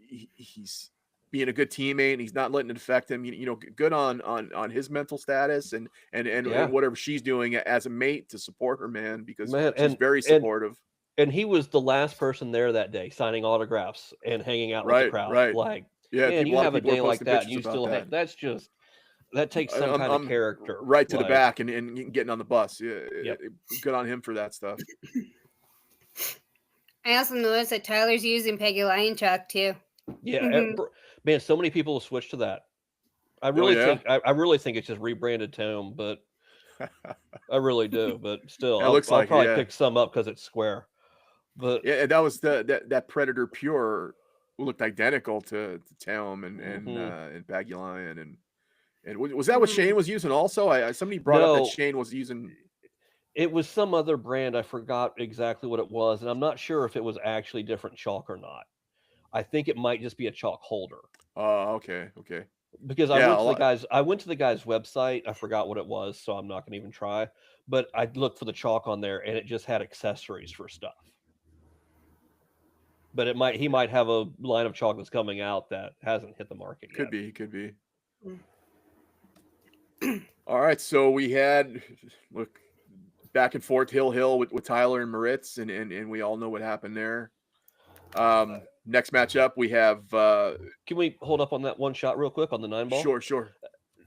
he's being a good teammate, and he's not letting it affect him. Good on his mental status, and whatever she's doing as a mate to support her, man, because she's very supportive. And he was the last person there that day, signing autographs and hanging out with the crowd. Right. Like, yeah, man, you have a day like that, and you still have that takes some kind of character. Right to the back and getting on the bus. Yeah, good on him for that stuff. I also noticed that Tyler's using Peggy Lion Chalk too. Yeah, man, so many people have switched to that. I really think it's just rebranded Tome, but I really do. But still, I'll probably pick some up because it's square. But yeah, that was that Predator Pure looked identical to Tome and Peggy Lion and was that what Shane was using also? Somebody brought up that Shane was using. It was some other brand. I forgot exactly what it was, and I'm not sure if it was actually different chalk or not. I think it might just be a chalk holder. Oh, okay. Because I went to the guy's website. I forgot what it was, so I'm not going to even try. But I looked for the chalk on there, and it just had accessories for stuff. But he might have a line of chalk that's coming out that hasn't hit the market yet. Could be. All right, so we had back and forth hill with Tyler and Moritz, and we all know what happened there. Next matchup we have Can we hold up on that one shot real quick on the 9 ball? sure.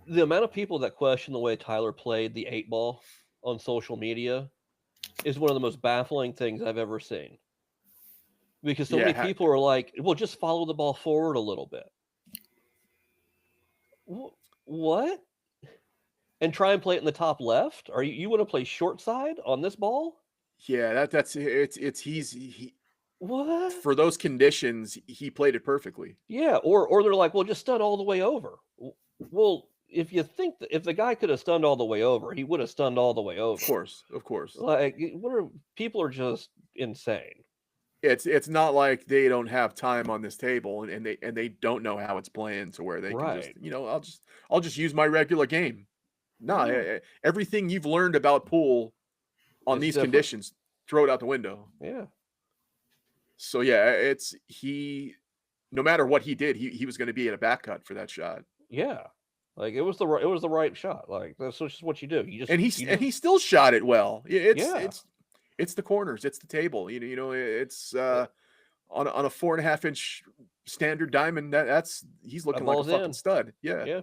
The amount of people that question the way Tyler played the 8 ball on social media is one of the most baffling things I've ever seen. Because so many people are like, well, just follow the ball forward a little bit. What? And try and play it in the top left? Are you want to play short side on this ball? Yeah, What? For those conditions, he played it perfectly. Yeah, or they're like, well, just stun all the way over. Well, if you think that if the guy could have stunned all the way over, he would have stunned all the way over. Of course. Like, people are just insane. It's not like they don't have time on this table and they don't know how it's playing to where they can just, I'll just use my regular game. No, everything you've learned about pool on these conditions, throw it out the window. Yeah. So yeah, no matter what he did, he was going to be at a back cut for that shot. Yeah. Like it was the right shot. Like that's just what you do. And he still shot it well. It's the corners, it's the table. It's on a 4.5-inch standard diamond. He's looking like a fucking stud. Yeah.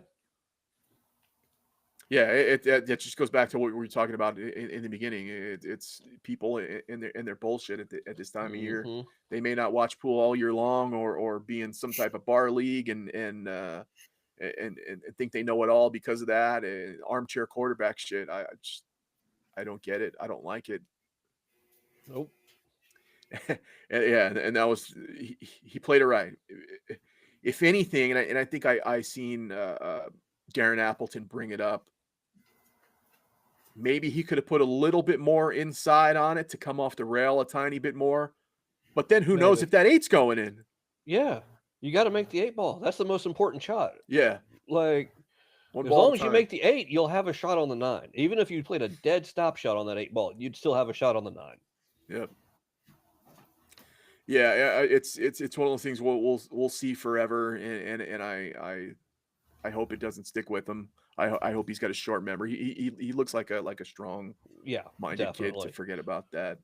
Yeah, it just goes back to what we were talking about in the beginning. It's people in their bullshit at this time of year. They may not watch pool all year long, or be in some type of bar league and think they know it all because of that. And armchair quarterback shit. I don't get it. I don't like it. Nope. and that was he played it right. If anything, and I think I seen Darren Appleton bring it up. Maybe he could have put a little bit more inside on it to come off the rail a tiny bit more. But then who knows if that 8's going in? Yeah. You got to make the 8 ball. That's the most important shot. Yeah. Like, as long as you make the 8, you'll have a shot on the 9. Even if you played a dead stop shot on that 8 ball, you'd still have a shot on the 9. Yep. Yeah, it's one of those things we'll see forever, and I hope it doesn't stick with him. I hope he's got a short memory. He looks like a strong, minded kid to forget about that.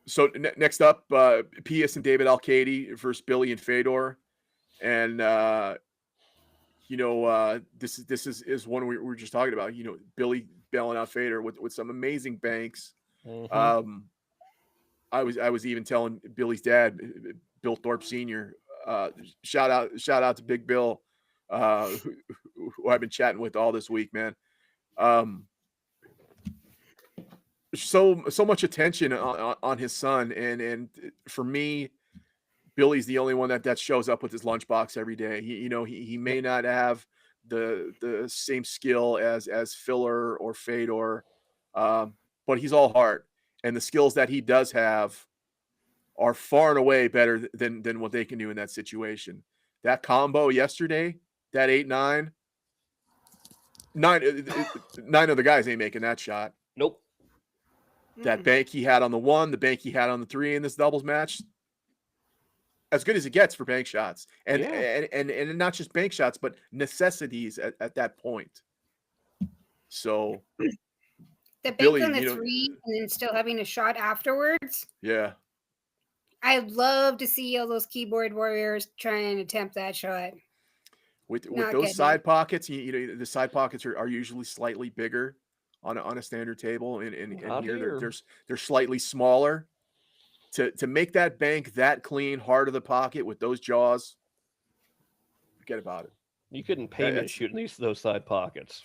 So next up, Pius and David Alcady versus Billy and Fedor, and this is one we were just talking about. Billy bailing out Fedor with some amazing banks. Mm-hmm. I was even telling Billy's dad, Bill Thorpe Sr. Shout out to Big Bill, who I've been chatting with all this week, man. So much attention on his son, and for me, Billy's the only one that shows up with his lunchbox every day. He may not have the same skill as Filler or Fedor, but he's all heart, and the skills that he does have are far and away better than what they can do in that situation. That combo yesterday, that 8-9, nine of the guys ain't making that shot. Nope. That bank he had on the 1, the bank he had on the 3 in this doubles match, as good as it gets for bank shots, and not just bank shots, but necessities at that point. So the bank Billy, on the 3 and then still having a shot afterwards. Yeah. I'd love to see all those keyboard warriors try and attempt that shot. With those side pockets, the side pockets are usually slightly bigger on a standard table, and here they're slightly smaller. To make that bank that clean, hard of the pocket with those jaws, forget about it. You couldn't pay me to shoot in those side pockets.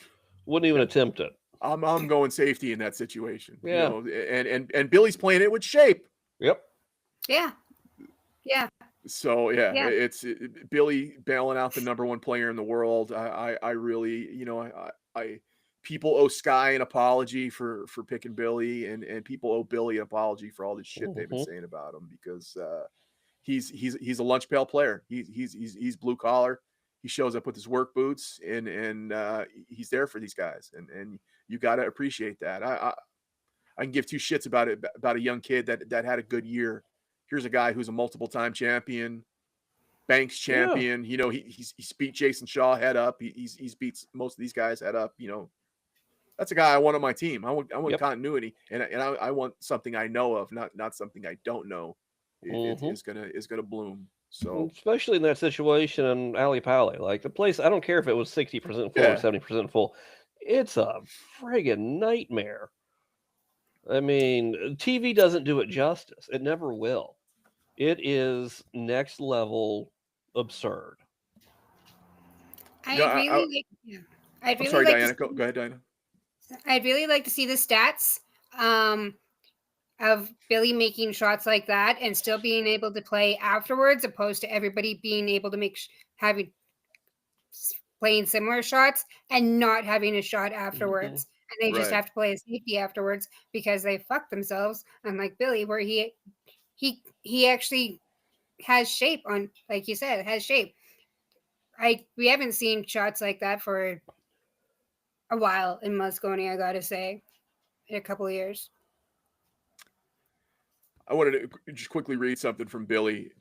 Wouldn't even attempt it. I'm going safety in that situation. Yeah. And Billy's playing it with shape. Yep. Yeah. Yeah. So it's Billy bailing out the number 1 player in the world. I really, I people owe Sky an apology for picking Billy, and people owe Billy an apology for all this shit they've been saying about him, because he's a lunch pail player. He's blue collar. He shows up with his work boots, and he's there for these guys, and you got to appreciate that. I can give 2 shits about a young kid that had a good year. Here's a guy who's a multiple-time champion, Banks champion. He's beat Jason Shaw head up. He's beat most of these guys head up. That's a guy I want on my team. I want Yep. continuity, and I want something I know of, not something I don't know. Mhm. Is gonna bloom. So Especially in that situation in Ali Pali. Like the place, I don't care if it was 60% full or yeah, 70% full. It's a friggin' nightmare. I mean, TV doesn't do it justice. It never will. It is next level absurd. you know, I'd really like, yeah, I'd I'm really sorry, like to Diana. Go see, ahead, Diana. I'd really like to see the stats of Billy making shots like that and still being able to play afterwards, opposed to everybody being able to having playing similar shots and not having a shot Hmm. afterwards. And they just Right. have to play a safety afterwards because they fucked themselves. Unlike Billy, where he actually has shape on, like you said, has shape. We haven't seen shots like that for a while in Mosconi, I gotta say, in a couple of years. I wanted to just quickly read something from Billy.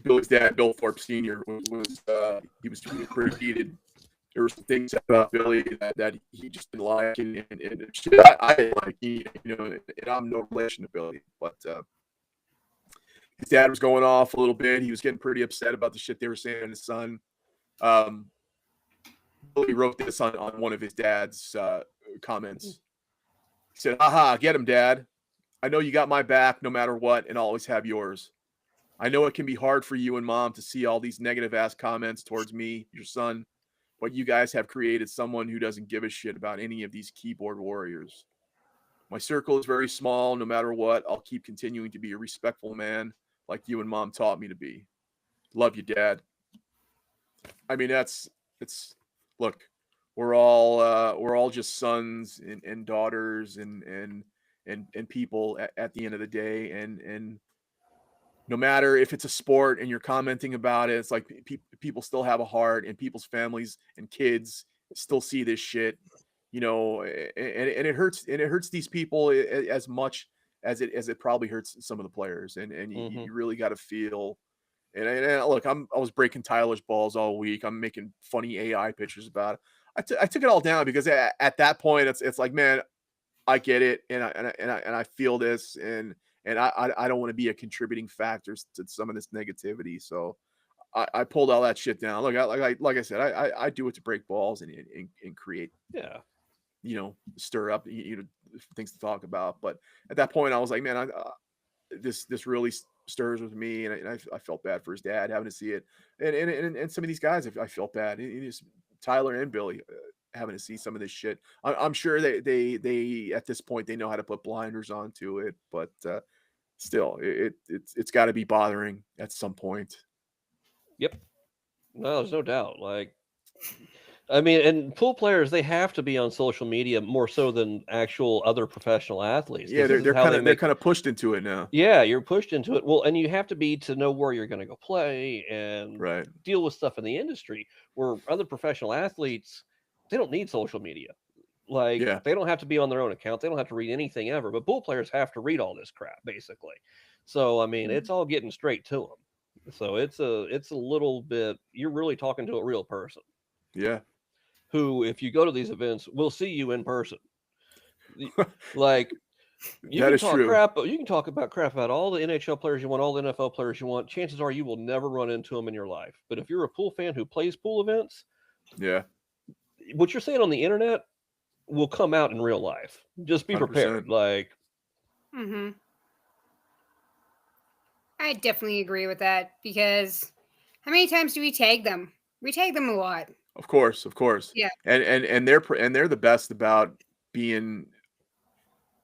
Billy's dad, Bill Thorpe Sr., he was pretty heated. There were some things about Billy that he just didn't like, and shit I didn't like. And I'm no relation to Billy, but his dad was going off a little bit. He was getting pretty upset about the shit they were saying to his son. Um, Billy wrote this on one of his dad's comments. He said, "Haha, get him, Dad. I know you got my back no matter what, and I'll always have yours. I know it can be hard for you and Mom to see all these negative ass comments towards me, your son, but you guys have created someone who doesn't give a shit about any of these keyboard warriors. My circle is very small. No matter what, I'll keep continuing to be a respectful man like you and Mom taught me to be. Love you, Dad." I mean, it's look, we're all just sons and daughters and people at the end of the day, and no matter if it's a sport and you're commenting about it, it's like people still have a heart, and people's families and kids still see this shit, and it hurts these people as much as it probably hurts some of the players, and Hmm. you really got to feel. And look, I was breaking Tyler's balls all week. I'm making funny AI pictures about it. I took it all down because at that point it's like, man, I get it, and I feel this, and I don't want to be a contributing factor to some of this negativity. So I pulled all that shit down. Look, like I said, I do it to break balls and create, Yeah. stir up, things to talk about. But at that point, I was like, man, this really stirs with me, and I felt bad for his dad having to see it, and some of these guys, I felt bad. Tyler and Billy having to see some of this shit. I'm sure they at this point they know how to put blinders onto it, but still, it's got to be bothering at some point. Yep. No, there's no doubt. Like, I mean, and pool players, they have to be on social media more so than actual other professional athletes Yeah, because this is they're how kind they of they're make. kind of pushed into it now, Yeah, you're pushed into it. Well, and you have to be to know where you're going to go play and right? deal with stuff in the industry where other professional athletes, they don't need social media. Like, Yeah. they don't have to be on their own account. They don't have to read anything ever. But pool players have to read all this crap, basically. So, I mean, it's all getting straight to them. So it's a little bit. You're really talking to a real person Yeah. who, if you go to these events, will see you in person. Like, you That can is talk true. crap. You can talk about crap about all the NHL players you want, all the NFL players you want. Chances are you will never run into them in your life. But if you're a pool fan who plays pool events, Yeah. what you're saying on the internet will come out in real life. Just be prepared. 100%. Mm-hmm. I definitely agree with that because how many times do we tag them? We tag them a lot. Of course, of course. Yeah. And they're the best about being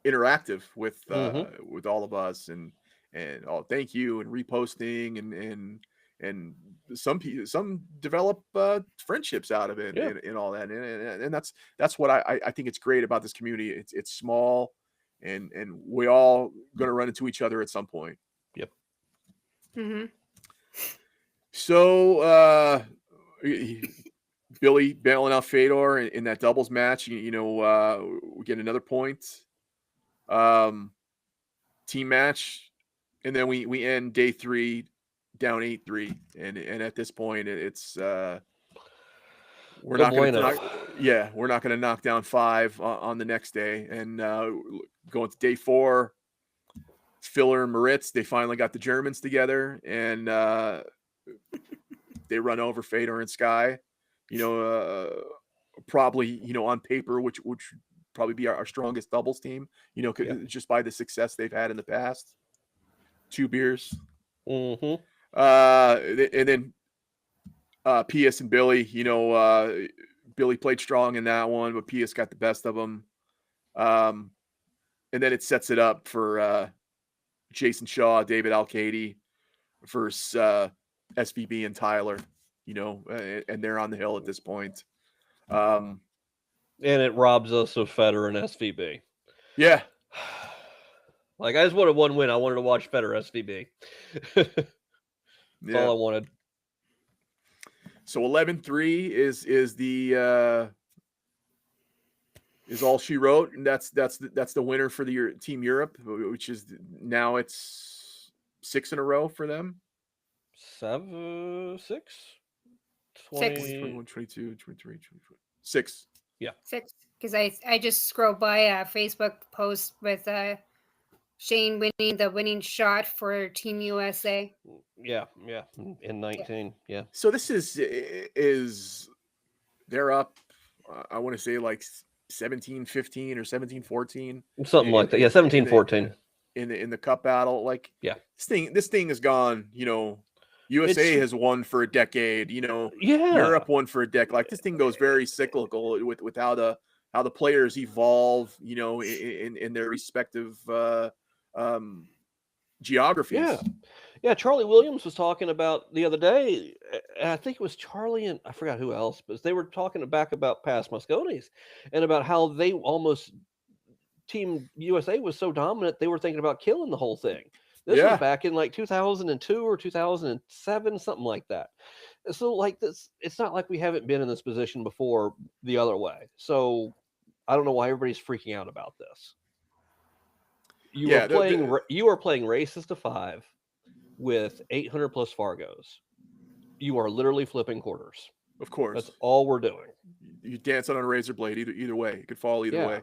interactive Mm-hmm. with all of us, and oh, thank you, and reposting, and some develop friendships out of it, Yeah. and all that, and that's what I think it's great about this community. It's small, and we all gonna run into each other at some point. Yep. Mm-hmm. So Billy bailing out Fedor in that doubles match, we get another point. Team match, and then we end day 3 down 8-3, and at this point it's we're No not going bueno. to Yeah, we're not going to knock down 5 on the next day. And going to day 4, Filler and Moritz, they finally got the Germans together, and they run over Fedor and Sky. Probably, on paper, which would probably be our strongest doubles team, just by the success they've had in the past. 2 beers. Mm-hmm. And then Pius and Billy, Billy played strong in that one, but Pius got the best of them. And then it sets it up for Jason Shaw, David Alcady versus SVB and Tyler, and they're on the hill at this point. And it robs us of Federer and SVB. Yeah. Like, I just wanted one win. I wanted to watch Federer SVB. That's all I wanted. So 11-3 is the is all she wrote, and that's the winner for the Team Europe, which is now it's 6 in a row for them. 7, 6, 20, 21, 22, 23, 24. 6. Yeah, 6. Because I just scrolled by a Facebook post with Shane winning the winning shot for Team USA. Yeah, in 19, yeah. So this is they're up. I want to say like 17-15 or 17-14, something like that. Yeah, 17-14 in the cup battle. Like, yeah, this thing has gone. USA has won for a decade. Yeah, Europe won for a decade. Like, this thing goes very cyclical with how the players evolve. In their respective geographies. Yeah. Charlie Williams was talking about the other day. I think it was Charlie and I forgot who else, but they were talking back about past Mosconis and about how they almost Team USA was so dominant they were thinking about killing the whole thing. This was back in like 2002 or 2007, something like that. So like this, it's not like we haven't been in this position before the other way. So I don't know why everybody's freaking out about this. You are playing races to 5 with 800 plus Fargos. You are literally flipping quarters. Of course. That's all we're doing. You dance on a razor blade either way. It could fall either way.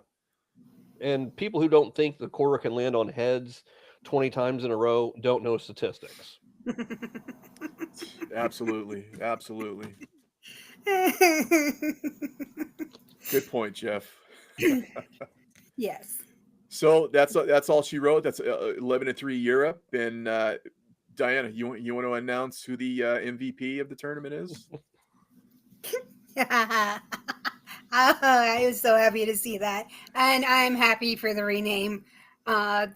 And people who don't think the quarter can land on heads 20 times in a row don't know statistics. Absolutely. Good point, Jeff. Yes. So that's all she wrote. That's 11-3 Europe. And Diana, you want to announce who the MVP of the tournament is? I was so happy to see that, and I'm happy for the rename. I'm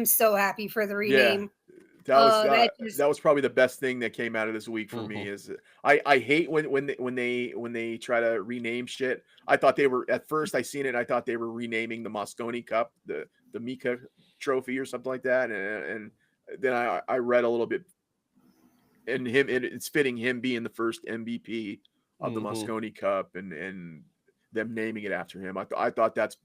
so happy for the rename. Yeah. That was probably the best thing that came out of this week for me. Is I hate when they try to rename shit. I thought they were, at first I seen it and I thought they were renaming the Mosconi Cup, the Mika Trophy or something like that, and then I read a little bit, and it's fitting him being the first MVP of the Mosconi Cup and them naming it after him. I thought that's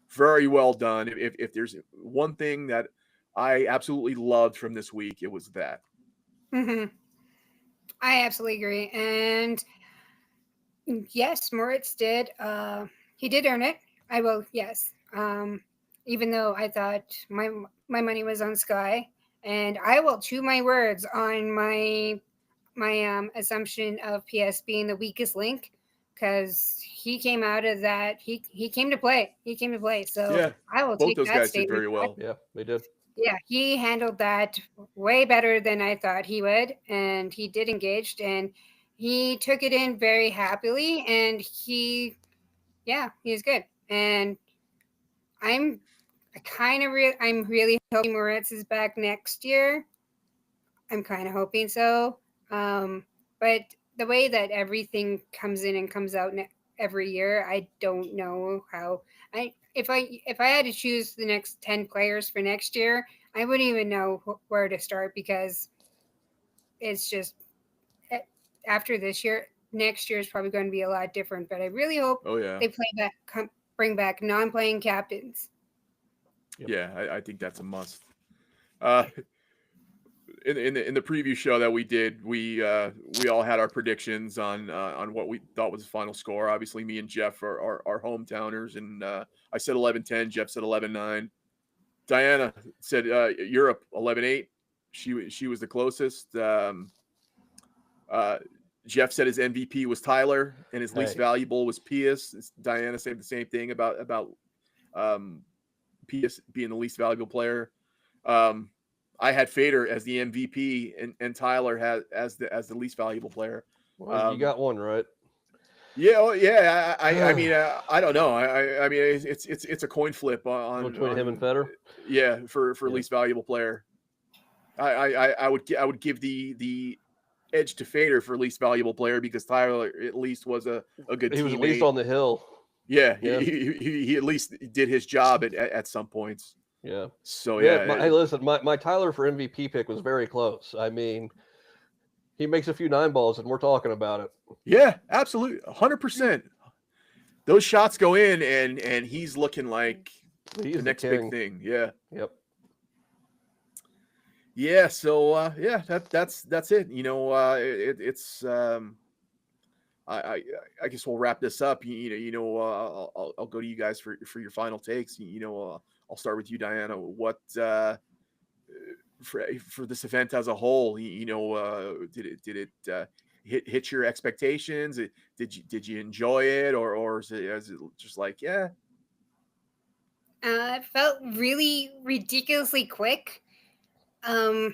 very well done. If there's one thing that I absolutely loved from this week, it was that. I absolutely agree. And yes, Moritz did. He did earn it. I will. Yes. Even though I thought my money was on Sky, and I will chew my words on my assumption of PS being the weakest link, because he came out of that. He came to play. So yeah, I will take those that guys statement. Did very well. Yeah, they did. Yeah, he handled that way better than I thought he would, and he did engage, and he took it in very happily, and he's good. And I'm really hoping Moritz is back next year. I'm kind of hoping so. But the way that everything comes in and comes out every year, I don't know how. If I had to choose the next 10 players for next year, I wouldn't even know where to start, because it's just after this year, next year is probably going to be a lot different. But I really hope they bring back non-playing captains. Yep. Yeah, I think that's a must. in the preview show that we did, we all had our predictions on what we thought was the final score. Obviously, me and Jeff are hometowners, and I said 11-10. Jeff said 11-9. Diana said Europe 11-8. She was the closest. Jeff said his MVP was Tyler, and his least valuable was Pius. Diana said the same thing about Pius being the least valuable player. I had Fader as the MVP, and Tyler as the least valuable player. Well, you got one right. Yeah, yeah. I mean, I don't know. I mean, it's a coin flip on between him and Federer. Yeah, for least valuable player. I would give the edge to Fader for least valuable player because Tyler at least was a good teammate. He was at least on the hill. Yeah, he at least did his job at some points. Yeah. So yeah. Hey, listen, my Tyler for MVP pick was very close. I mean, he makes a few 9 balls, and we're talking about it. Yeah, absolutely, 100%. Those shots go in, and he's looking like the next big thing. Yeah. Yep. Yeah. So that's it. You know, it's I guess we'll wrap this up. I'll go to you guys for your final takes. I'll start with you, Diana. What for this event as a whole? Did it hit your expectations? Did you enjoy it, or is it just like It felt really ridiculously quick. It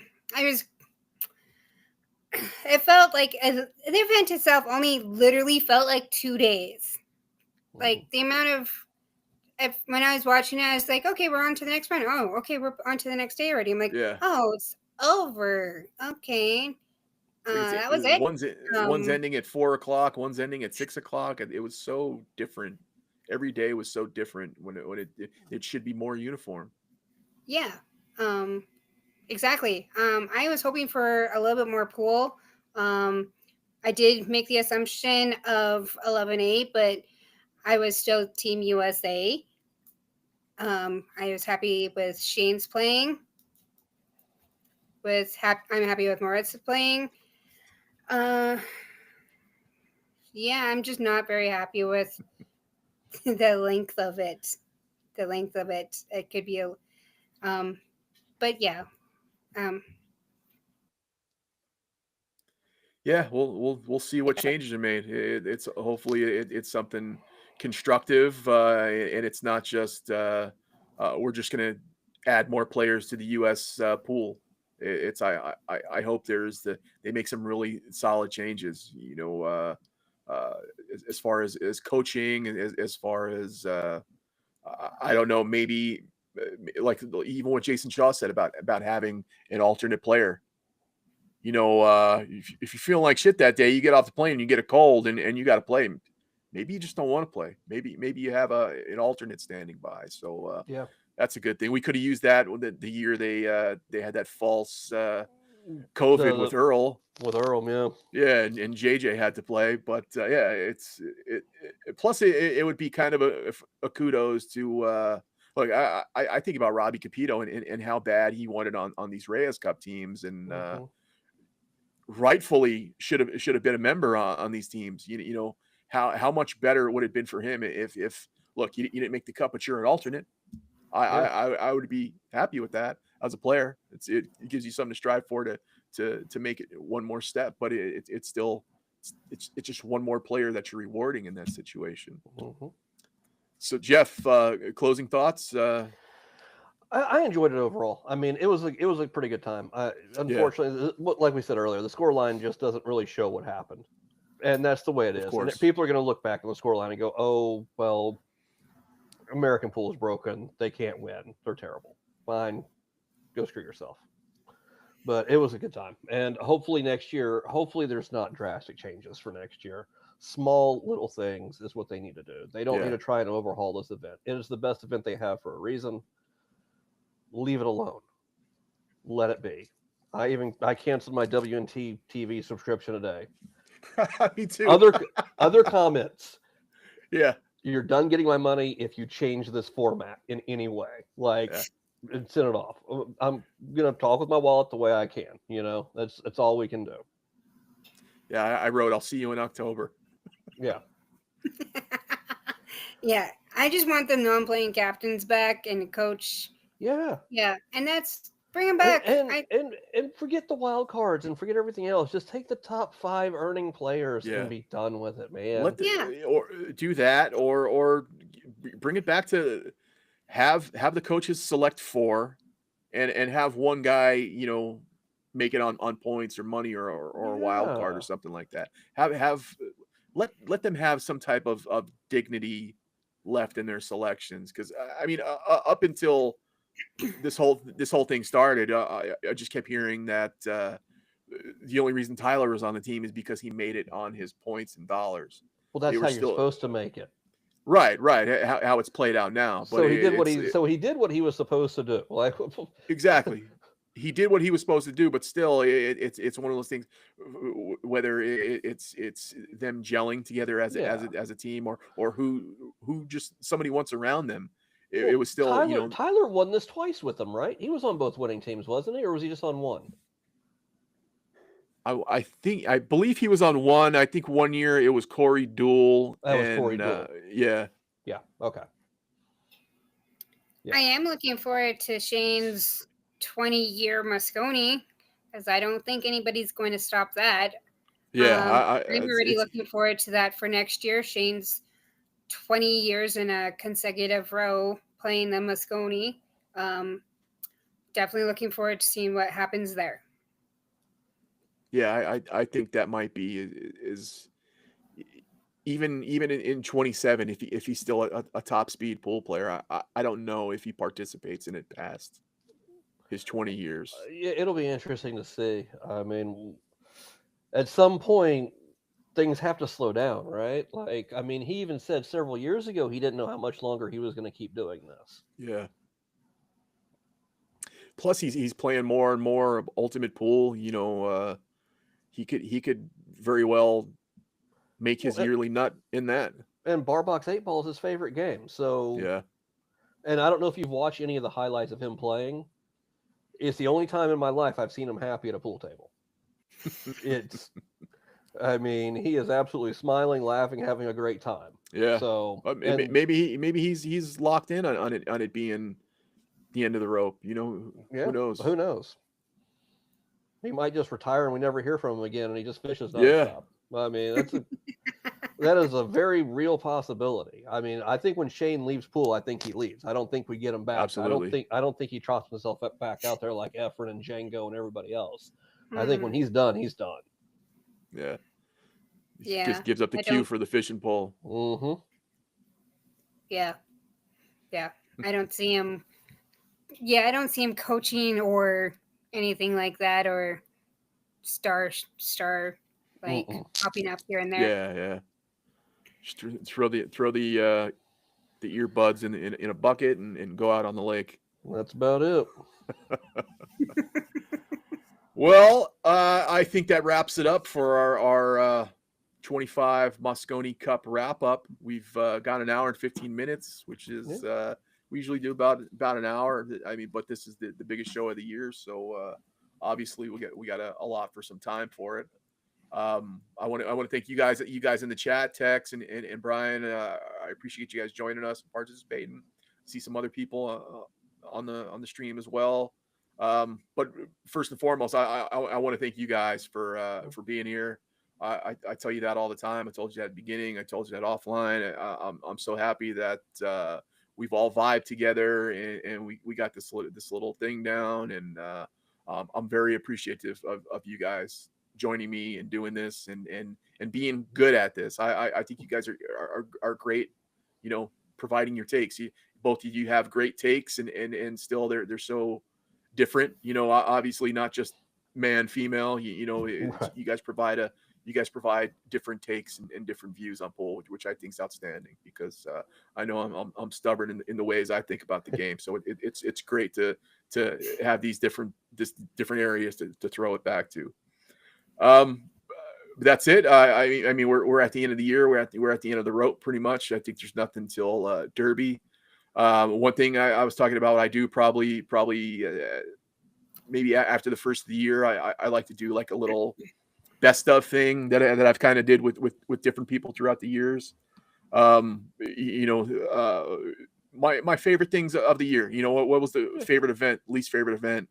felt like the event itself only literally felt like 2 days. Like the amount of, when I was watching it, I was like, okay, we're on to the next one. Oh, okay, we're on to the next day already. I'm like, oh, it's over. Okay. That was it. One's ending at 4:00. One's ending at 6:00. It was so different. Every day was so different when it should be more uniform. Yeah. Exactly. I was hoping for a little bit more pool. I did make the assumption of 11-8, but I was still Team USA. I was happy with Shane's playing. I'm happy with Moritz playing. Yeah, I'm just not very happy with the length of it. It could be but yeah. Yeah, we'll see what changes are made. It's hopefully it's something constructive, and it's not just we're just going to add more players to the U.S. Pool. I hope they make some really solid changes. As far as coaching, as far as I don't know, maybe like even what Jason Shaw said about having an alternate player. If you feel like shit that day, you get off the plane and you get a cold and you got to play. Maybe you just don't want to play. Maybe you have an alternate standing by. So yeah, that's a good thing. We could have used that the year they had that false COVID with Earl. With Earl, yeah, and JJ had to play, but plus it would be kind of a kudos to look. I think about Robbie Capito and how bad he wanted on these Reyes Cup teams, and rightfully should have been a member on these teams. How much better it would have been for him if look, you didn't make the cup, but you're an alternate. I would be happy with that as a player. It gives you something to strive for to make it one more step, but it's still it's just one more player that you're rewarding in that situation. So Jeff, closing thoughts. I enjoyed it overall. I mean, it was a pretty good time. Unfortunately, like we said earlier, the score line just doesn't really show what happened, and that's the way it is. And people are going to look back on the score line and go, "Oh, well, American pool is broken. They can't win. They're terrible. Fine, go screw yourself." But it was a good time, and hopefully next year, there's not drastic changes for next year. Small little things is what they need to do. They don't need to try and overhaul this event. It is the best event they have for a reason. Leave it alone. Let it be. I canceled my WNT TV subscription today. Me too. Other comments. Yeah. You're done getting my money if you change this format in any way. Like, and send it off. I'm gonna talk with my wallet the way I can. That's all we can do. Yeah, I wrote, I'll see you in October. Yeah. Yeah, I just want the non-playing captains back and coach. Yeah. Yeah, and that's bring them back. And forget the wild cards and forget everything else. Just take the top 5 earning players Yeah. and be done with it, man. Or do that, or bring it back to have the coaches select 4, and have one guy, make it on points or money or a wild card or something like that. Let them have some type of dignity left in their selections, because I mean, up until this whole thing started, I just kept hearing that the only reason Tyler was on the team is because he made it on his points and dollars. Well, that's how you're supposed to make it. Right. How it's played out now. So he did what he was supposed to do. Like exactly. He did what he was supposed to do, but still, it's one of those things. Whether it's them gelling together as a team, or who just somebody wants around them. It was still Tyler won this twice with them, right? He was on both winning teams, wasn't he, or was he just on one? I believe he was on one. I think one year it was Corey Dool. That was Corey Dool. Yeah. Okay. Yeah. I am looking forward to Shane's 20-year Mosconi, because I don't think anybody's going to stop that. Yeah, I'm already looking forward to that for next year. Shane's 20 years in a consecutive row playing the Mosconi. Definitely looking forward to seeing what happens there. Yeah, I think that might be is even in 27, if he's still a top speed pool player. I don't know if he participates in it past his 20 years. It'll be interesting to see. I mean, at some point, things have to slow down, right? Like, I mean, he even said several years ago he didn't know how much longer he was going to keep doing this. Yeah. Plus, he's playing more and more Ultimate Pool. He could very well make his yearly nut in that. And Barbox 8 Ball is his favorite game. So yeah. And I don't know if you've watched any of the highlights of him playing. It's the only time in my life I've seen him happy at a pool table. I mean, he is absolutely smiling, laughing, having a great time. Yeah. So maybe he's locked in on it being the end of the rope. Who knows? Who knows? He might just retire and we never hear from him again, and he just fishes nonstop. Yeah. I mean, that is a very real possibility. I mean, I think when Shane leaves pool, I think he leaves. I don't think we get him back. Absolutely. I don't think he trots himself back out there like Efren and Django and everybody else. I think when he's done, he's done. Yeah. Yeah. Just gives up the cue for the fishing pole. Mm-hmm. Yeah. I don't see him. Yeah, I don't see him coaching or anything like that, or star like popping up here and there. Yeah. Just throw the earbuds in a bucket and go out on the lake. That's about it. Well, I think that wraps it up for our 25 Mosconi Cup wrap up. We've got an hour and 15 minutes, which is we usually do about an hour. I mean, but this is the biggest show of the year, so obviously we got a lot for some time for it. I want to thank you guys in the chat, Tex and Brian. I appreciate you guys joining us and participating. See some other people on the stream as well. But first and foremost, I want to thank you guys for being here. I tell you that all the time. I told you that at the beginning. I told you that offline. I'm so happy that we've all vibed together and we got this little thing down. And I'm very appreciative of you guys joining me and doing this and being good at this. I think you guys are great, providing your takes. Both of you have great takes and still they're so different, obviously not just man, female, right. You guys provide different takes and different views on pool, which I think is outstanding because I know I'm stubborn in the ways I think about the game. So it's great to have these different areas to throw it back to. That's it. I mean, we're at the end of the year. We're at the end of the rope pretty much. I think there's nothing till Derby. One thing I was talking about, I do probably maybe after the first of the year, I like to do like a little best of thing that I've kind of did with different people throughout the years. My favorite things of the year. What was the favorite event, least favorite event?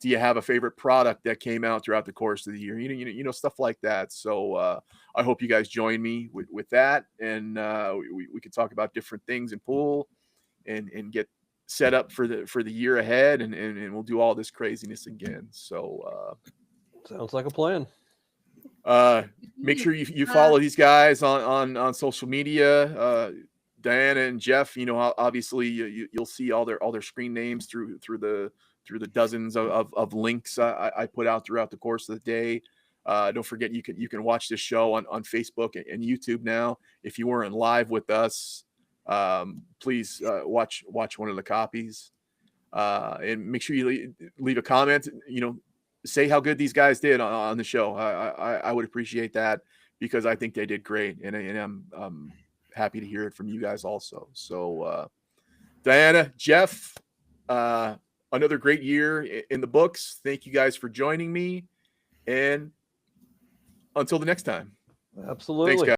Do you have a favorite product that came out throughout the course of the year? Stuff like that. So I hope you guys join me with that, and we could talk about different things in pool and get set up for the year ahead, and we'll do all this craziness again. So sounds like a plan. make sure you follow these guys on social media. Diana and Jeff, obviously you'll see all their screen names through the dozens of links I put out throughout the course of the day. Don't forget you can watch this show on Facebook and YouTube now. If you weren't live with us, please watch one of the copies, and make sure you leave a comment. Say how good these guys did on the show. I would appreciate that, because I think they did great, and I'm happy to hear it from you guys also. So Diana, Jeff, another great year in the books. Thank you guys for joining me, and until the next time. Absolutely. Thanks, guys.